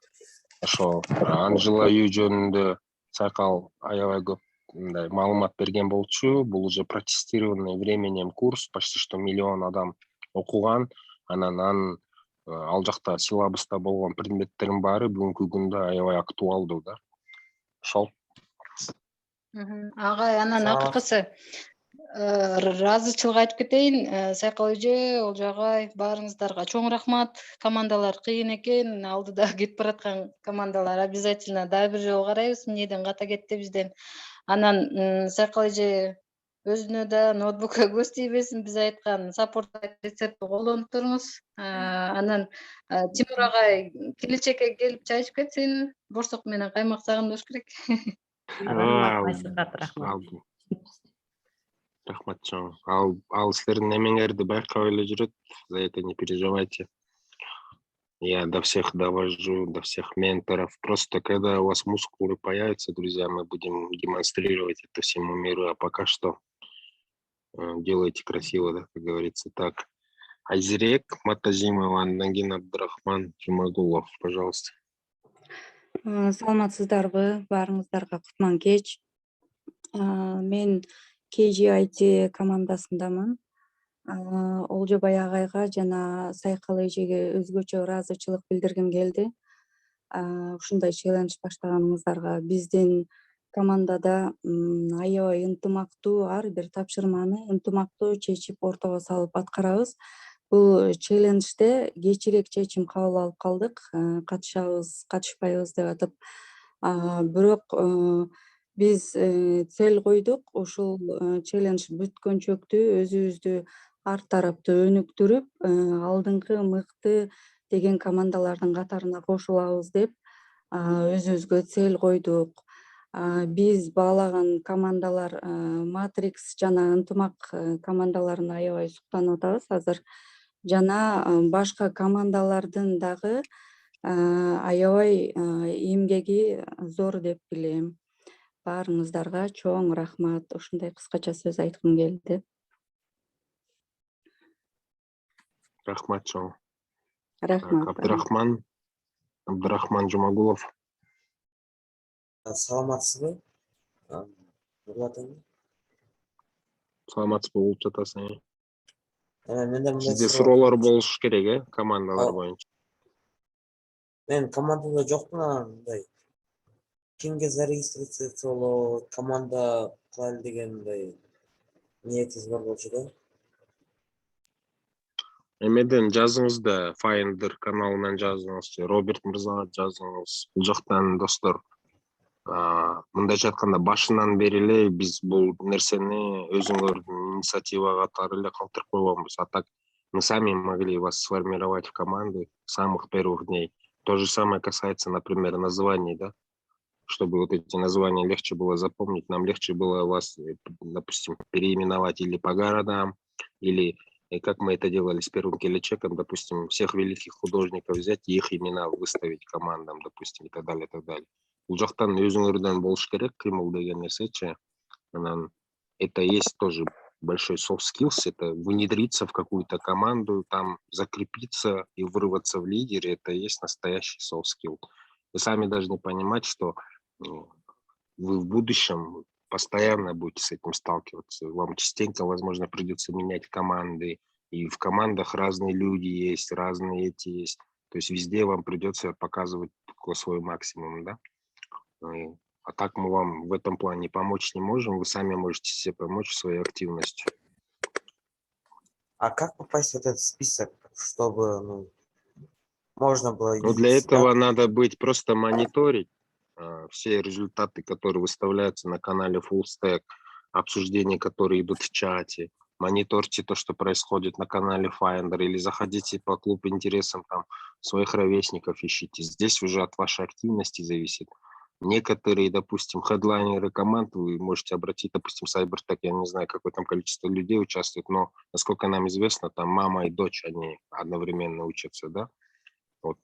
Ошо Анжела үй жөнүндө Сайкал аябай көп мындай маалымат берген болчу. Бул уже протестированный временем курс, почти что 1 миллион адам окуган. Анан ал жакта силабуста болгон предметтердин баары бүгүнкү күндө аябай актуалдуу да. Ошол. Агай, анан акыркысы ыраазычылык айтып кетейин. Сайкал эже, Олжо агай, баарыңыздарга чоң рахмат. Командалар кыйын экен, алдыда кетип бараткан командалар обязательно дагы бир жолу карайбыз, эмнеден ката кетти бизден. Анан Сайкал эже өзүнө да ноутбукка көз тийбесин, биз айткан саппорт рецептти колдонуп туруңуз. Анан Тимур агай келечекке келип чай ичип кетсин, борсок менен каймак сагындырыш керек. Рахмат чоң. Ал силердин эмеңерди байкап эле жүрөт. За это не переживайте. Я до всех довожу, до всех менторов. Просто когда у вас мускулы появятся, друзья, мы будем демонстрировать это всему миру. А пока что делайте красиво, да, как говорится. Так, Айзерек Матазимова, Нагин Абдрахман Жумагулов, пожалуйста. Саламатсыздарбы, баарыңыздарга кутман кеч. Мен KGIT командасындамын. Олжобай агайга жана Сайкал эжеге өзгөчө ыраазычылык билдиргим келди. Ушундай челлендж баштаганыңыздарга. Биздин командада аябай ынтымактуу, ар бир тапшырманы ынтымактуу чечип ортого салып аткарабыз. Бул челленджде кечирээк чечим кабыл алып калдык. Катышабыз, катышпайбыз деп атып. Бирок биз цель койдук. Ушул челлендж бүткөнчөктү өзүбүздү ар тараптуу өнүктүрүп, алдыңкы мыкты деген командалардын катарына кошулабыз деп өзүбүзгө цель койдук. Биз баалаган командалар Matrix жана ынтымак командаларын аябай суктанып атабыз азыр. Жана башка командалардын дагы аябай эмгеги зор деп билем. Баарыңыздарга чоң рахмат. Ушундай кыскача сөз айткым келди. Рахмат чоң. Рахмат. Абдрахман Жумагулов. Саламатсызбы? Саламатсыз болуп жатасың. Менде Сизде суроолор болуш керек, командалар боюнча. Мен командада жоктун, мындай кимге зарегистрация болот, команда кылайлы деген мындай ниетиңиз бар болчу да. Эмеден жазыңыз да, Finder каналынан жазыңыз, Роберт мырзага жазыңыз. Бул жактан достор, мындайча айтканда башынан бери эле биз бул нерсени өзүңөрдүн инициатива катары эле калтырып койгонбуз. А так мы сами могли вас сформировать в команды с самых первых дней. То же самое касается, например, названий, да? Чтобы вот эти названия легче было запомнить, нам легче было вас, допустим, переименовать или по городам, или как мы это делали с первым келечеком, допустим, всех великих художников взять и их имена выставить командам, допустим, и так далее, и так далее. Бул жактан өзүңөрдөн болуш керек кыймыл деген нерсечи. Это есть тоже большой soft skills, это внедриться в какую-то команду, там закрепиться и вырваться в лидеры, это и есть настоящий soft skill. Вы сами должны понимать, что вы в будущем постоянно будете с этим сталкиваться. Вам частенько, возможно, придется менять команды, и в командах разные люди есть, разные эти есть. То есть везде вам придется показывать такой свой максимум, да? А так мы вам в этом плане помочь не можем, вы сами можете себе помочь своей активностью. А как попасть в этот список, чтобы можно было... Ну, для этого надо быть просто мониторить все результаты, которые выставляются на канале Full Stack, обсуждения, которые идут в чате, мониторьте то, что происходит на канале Finder, или заходите по клуб интересам, там своих ровесников ищите. Здесь уже от вашей активности зависит. Некоторые, допустим, хедлайнеры команд, вы можете обратить, допустим, Cybertech, я не знаю, какое там количество людей участвует, но, насколько нам известно, там мама и дочь, они одновременно учатся, да. Вот,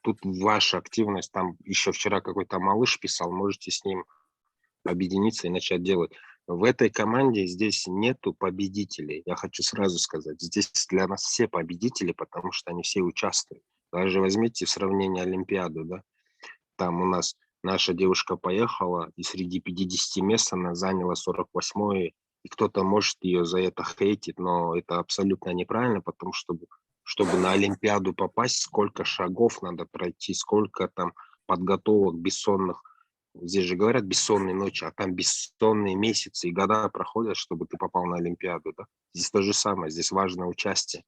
тут ваша активность, там еще вчера какой-то малыш писал, можете с ним объединиться и начать делать. В этой команде здесь нету победителей, я хочу сразу сказать. Здесь для нас все победители, потому что они все участвуют. Даже возьмите в сравнение Олимпиаду, да. Там у нас наша девушка поехала, и среди 50 мест она заняла 48-е, и кто-то может ее за это хейтить, но это абсолютно неправильно, потому что чтобы на Олимпиаду попасть, сколько шагов надо пройти, сколько там подготовок бессонных. Здесь же говорят бессонные ночи, а там бессонные месяцы и года проходят, чтобы ты попал на Олимпиаду. Да? Здесь то же самое, здесь важно участие.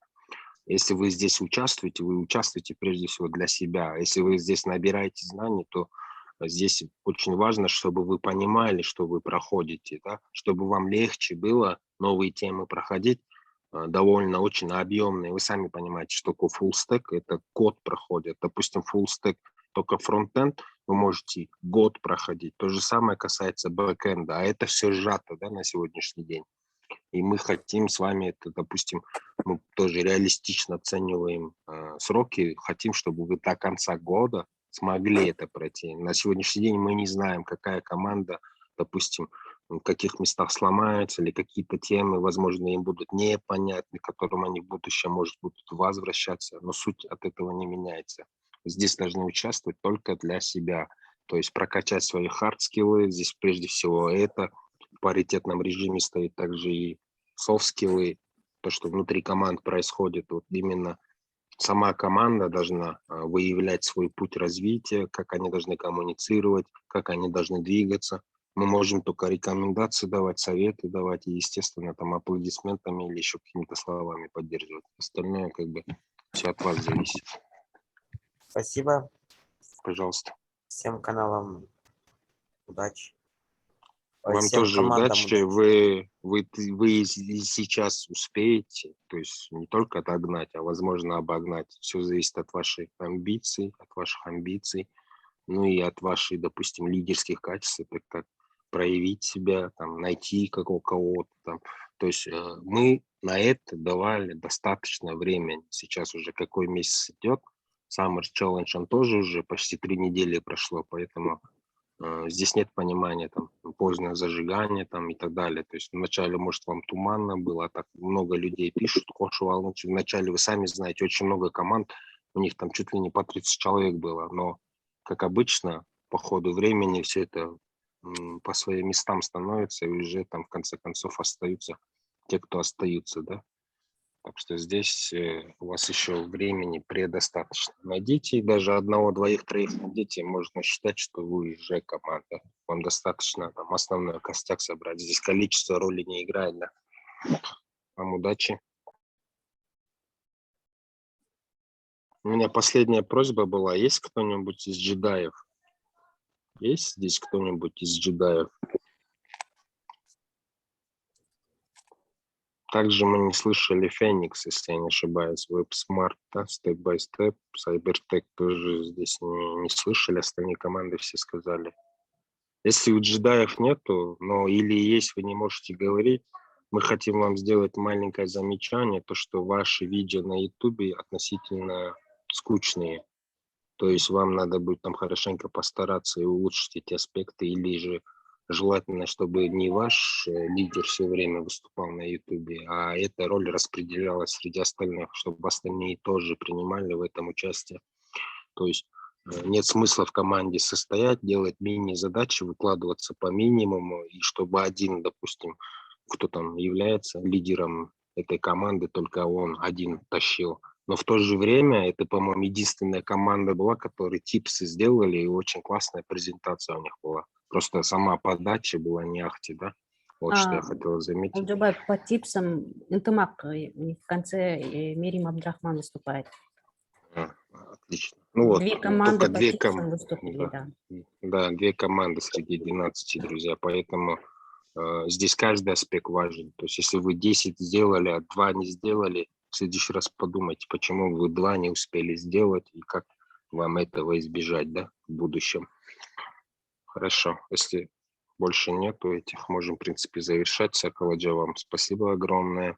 Если вы здесь участвуете, вы участвуете прежде всего для себя. Если вы здесь набираете знаний, то здесь очень важно, чтобы вы понимали, что вы проходите, да? Чтобы вам легче было новые темы проходить, довольно очень объемные. Вы сами понимаете, что такое full stack, это год проходит. Допустим, full stack только фронтенд, вы можете год проходить. То же самое касается бэкэнда, а это все сжато, да, на сегодняшний день. И мы хотим с вами это, допустим, мы тоже реалистично оцениваем сроки, хотим, чтобы вы до конца года смогли это пройти. На сегодняшний день мы не знаем, какая команда, допустим, в каких местах сломаются, или какие-то темы, возможно, им будут непонятны, к которым они в будущем, может, будут возвращаться, но суть от этого не меняется. Здесь должны участвовать только для себя, то есть прокачать свои хардскиллы, здесь прежде всего это, в паритетном режиме стоит также и софт-скиллы, то, что внутри команд происходит, вот именно сама команда должна выявлять свой путь развития, как они должны коммуницировать, как они должны двигаться. Мы можем только рекомендации давать, советы давать и, естественно, там аплодисментами или еще какими-то словами поддерживать. Остальное как бы все от вас зависит. Спасибо. Пожалуйста. Всем каналам удачи. Вам Всем тоже командам удачи. Вы и сейчас успеете, то есть не только догнать, а возможно обогнать. Все зависит от ваших амбиций, ну и от ваших, допустим, лидерских качеств, так как проявить себя, там, найти кого-то там. То есть мы на это давали достаточно времени. Сейчас уже какой месяц идет, Summer Challenge, он тоже уже почти 3 недели прошло, поэтому здесь нет понимания, там, позднее зажигание там, и так далее. То есть вначале, может, вам туманно было, а так много людей пишут, Кошу Волнуч. Вначале, вы сами знаете, очень много команд, у них там чуть ли не по 30 человек было, но, как обычно, по ходу времени все это по своим местам становится, и уже там, в конце концов, остаются те, кто остаются, да. Так что здесь у вас еще времени предостаточно. Найдите даже одного, двоих, троих найдите, можно считать, что вы уже команда. Вам достаточно там основной костяк собрать. Здесь количество роли не играет, да. Вам удачи. У меня последняя просьба была. Есть кто-нибудь из джедаев? Есть здесь кто-нибудь из джедаев? Также мы не слышали Феникс, если я не ошибаюсь, WebSmart, да, Step by Step, Cybertech тоже здесь не слышали, остальные команды все сказали. Если у джедаев нету, но или есть, вы не можете говорить, мы хотим вам сделать маленькое замечание, то, что ваши видео на YouTube относительно скучные. То есть вам надо будет там хорошенько постараться и улучшить эти аспекты, или же желательно, чтобы не ваш лидер все время выступал на YouTube, а эта роль распределялась среди остальных, чтобы остальные тоже принимали в этом участие. То есть нет смысла в команде состоять, делать мини-задачи, выкладываться по минимуму, и чтобы один, допустим, кто там является лидером этой команды, только он один тащил. Но в то же время это, по-моему, единственная команда была, которая типсы сделали, и очень классная презентация у них была. Просто сама подача была не ахти, да? Вот что я хотел заметить. Олджобай, по типсам Интымак в конце Мерим Абдрахман выступает. Отлично. Ну вот, две команды только по две типсам выступили, да. Да, 2 команды среди 12, друзья, поэтому здесь каждый аспект важен. То есть если вы 10 сделали, а 2 не сделали, в следующий раз подумайте, почему вы 2 не успели сделать и как вам этого избежать, да, в будущем. Хорошо. Если больше нету этих, можем, в принципе, завершать. Сакаладжа, вам спасибо огромное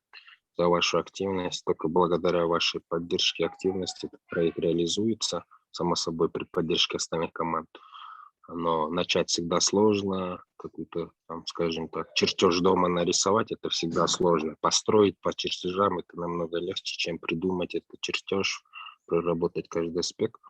за вашу активность. Только благодаря вашей поддержке и активности этот проект реализуется, само собой, при поддержке остальных команд. Но начать всегда сложно, какой-то, там, скажем так, чертеж дома нарисовать, это всегда сложно. Построить по чертежам это намного легче, чем придумать этот чертеж, проработать каждый аспект.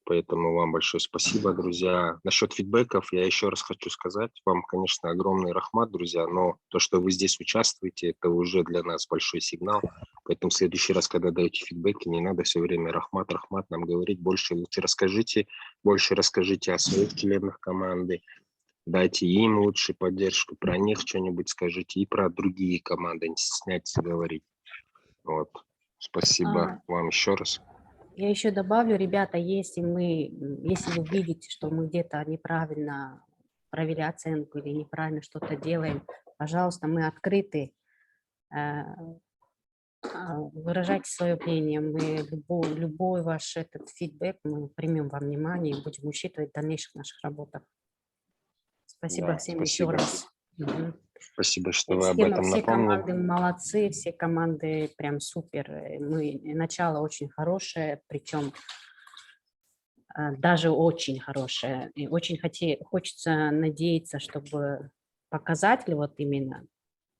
Поэтому вам большое спасибо, друзья. Насчет фидбэков я еще раз хочу сказать, вам, конечно, огромный рахмат, друзья, но то, что вы здесь участвуете, это уже для нас большой сигнал. Поэтому в следующий раз, когда даете фидбэки, не надо все время рахмат, рахмат нам говорить, больше лучше расскажите о своих членах команды, дайте им лучше поддержку, про них что-нибудь скажите и про другие команды, не стесняйтесь говорить. Вот. Спасибо вам еще раз. Я еще добавлю, ребята, если вы видите, что мы где-то неправильно провели оценку или неправильно что-то делаем, пожалуйста, мы открыты, выражайте свое мнение, мы любой ваш этот фидбэк мы примем во внимание и будем учитывать в дальнейших наших работах. Спасибо Да, всем спасибо. еще раз. Спасибо, что вы об этом Все напомнили. команды молодцы, все команды прям супер. Начало очень хорошее, причем даже очень хорошее. И очень хочется надеяться, чтобы показатели вот именно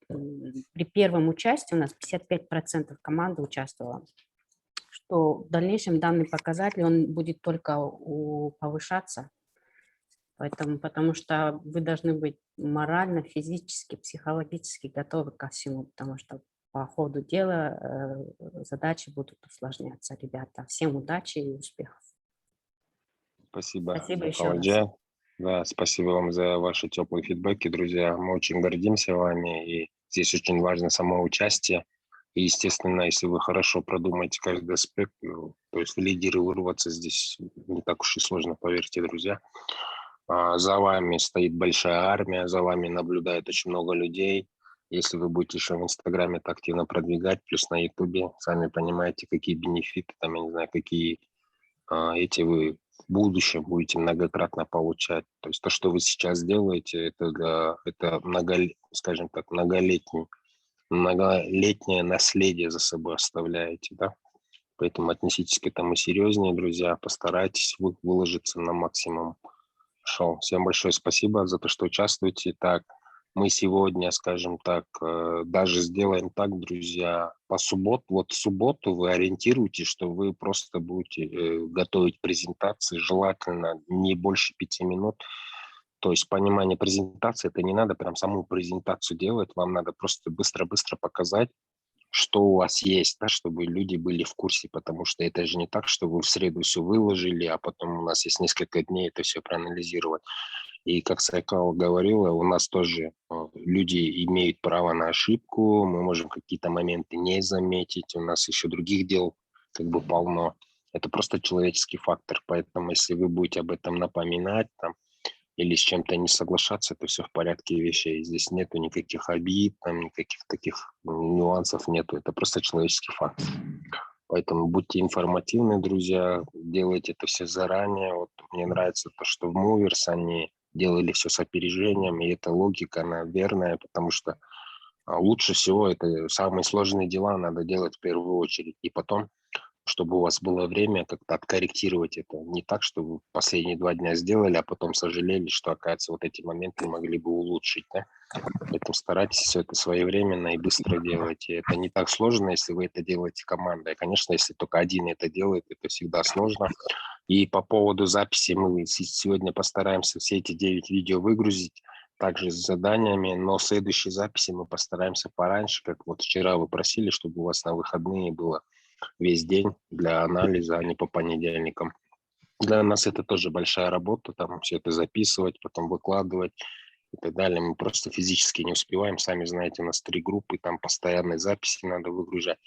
при первом участии у нас 55% команды участвовало, что в дальнейшем данный показатель он будет только повышаться. Поэтому, потому что вы должны быть морально, физически, психологически готовы ко всему, потому что по ходу дела задачи будут усложняться, ребята. Всем удачи и успехов. Спасибо, Спасибо еще Сакаладжа. раз. Да, спасибо вам за ваши теплые фидбэки, друзья. Мы очень гордимся вами, и здесь очень важно само участие. И, естественно, если вы хорошо продумаете каждый аспект, то есть лидеры вырваться здесь не так уж и сложно, поверьте, друзья. За вами стоит большая армия, за вами наблюдает очень много людей. Если вы будете еще в Инстаграме это активно продвигать, плюс на Ютубе, сами понимаете, какие бенефиты, там, я не знаю, какие эти вы в будущем будете многократно получать. То есть то, что вы сейчас делаете, это многолетнее наследие за собой оставляете, да? Поэтому отнеситесь к этому серьезнее, друзья, постарайтесь выложиться на максимум. Хорошо. Всем большое спасибо за то, что участвуете. Так, мы сегодня, скажем так, даже сделаем так, друзья, в субботу вы ориентируйтесь, что вы просто будете готовить презентации, желательно не больше 5 минут. То есть понимание презентации, это не надо прям саму презентацию делать, вам надо просто быстро-быстро показать, что у вас есть, да, чтобы люди были в курсе, потому что это же не так, что вы в среду все выложили, а потом у нас есть несколько дней это все проанализировать. И как Сайкал говорила, у нас тоже люди имеют право на ошибку, мы можем какие-то моменты не заметить, у нас еще других дел как бы полно. Это просто человеческий фактор, поэтому если вы будете об этом напоминать там, или с чем-то не соглашаться, то все в порядке вещей. Здесь нету никаких обид, там никаких таких нюансов нету. Это просто человеческий фактор. Поэтому будьте информативны, друзья, делайте это все заранее. Вот мне нравится то, что в Movers они делали все с опережением, и эта логика, она верная, потому что лучше всего это самые сложные дела надо делать в первую очередь, и потом, чтобы у вас было время как-то откорректировать это. Не так, что вы последние 2 дня сделали, а потом сожалели, что, оказывается, вот эти моменты могли бы улучшить. Да? Поэтому старайтесь все это своевременно и быстро делать. И это не так сложно, если вы это делаете командой. Конечно, если только один это делает, это всегда сложно. И по поводу записи мы сегодня постараемся все эти 9 видео выгрузить, также с заданиями, но в следующей записи мы постараемся пораньше, как вот вчера вы просили, чтобы у вас на выходные было весь день для анализа, а не по понедельникам. Для нас это тоже большая работа, там все это записывать, потом выкладывать и так далее. Мы просто физически не успеваем. Сами знаете, у нас 3 группы, там постоянные записи надо выгружать,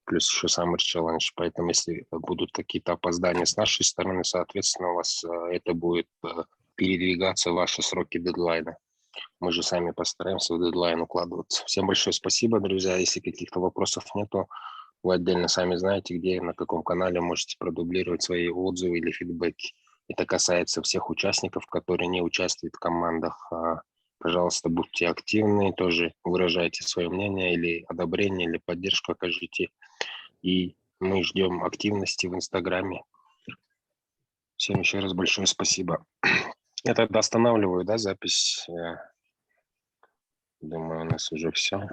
плюс еще Summer Challenge. Поэтому если будут какие-то опоздания с нашей стороны, соответственно, у вас это будет передвигаться в ваши сроки дедлайна. Мы же сами постараемся в дедлайн укладываться. Всем большое спасибо, друзья. Если каких-то вопросов нету, вы отдельно сами знаете, где, на каком канале можете продублировать свои отзывы или фидбэки. Это касается всех участников, которые не участвуют в командах. Пожалуйста, будьте активны, тоже выражайте свое мнение или одобрение, или поддержку окажите. И мы ждем активности в Инстаграме. Всем еще раз большое спасибо. Я тогда останавливаю, да, запись. Думаю, у нас уже все.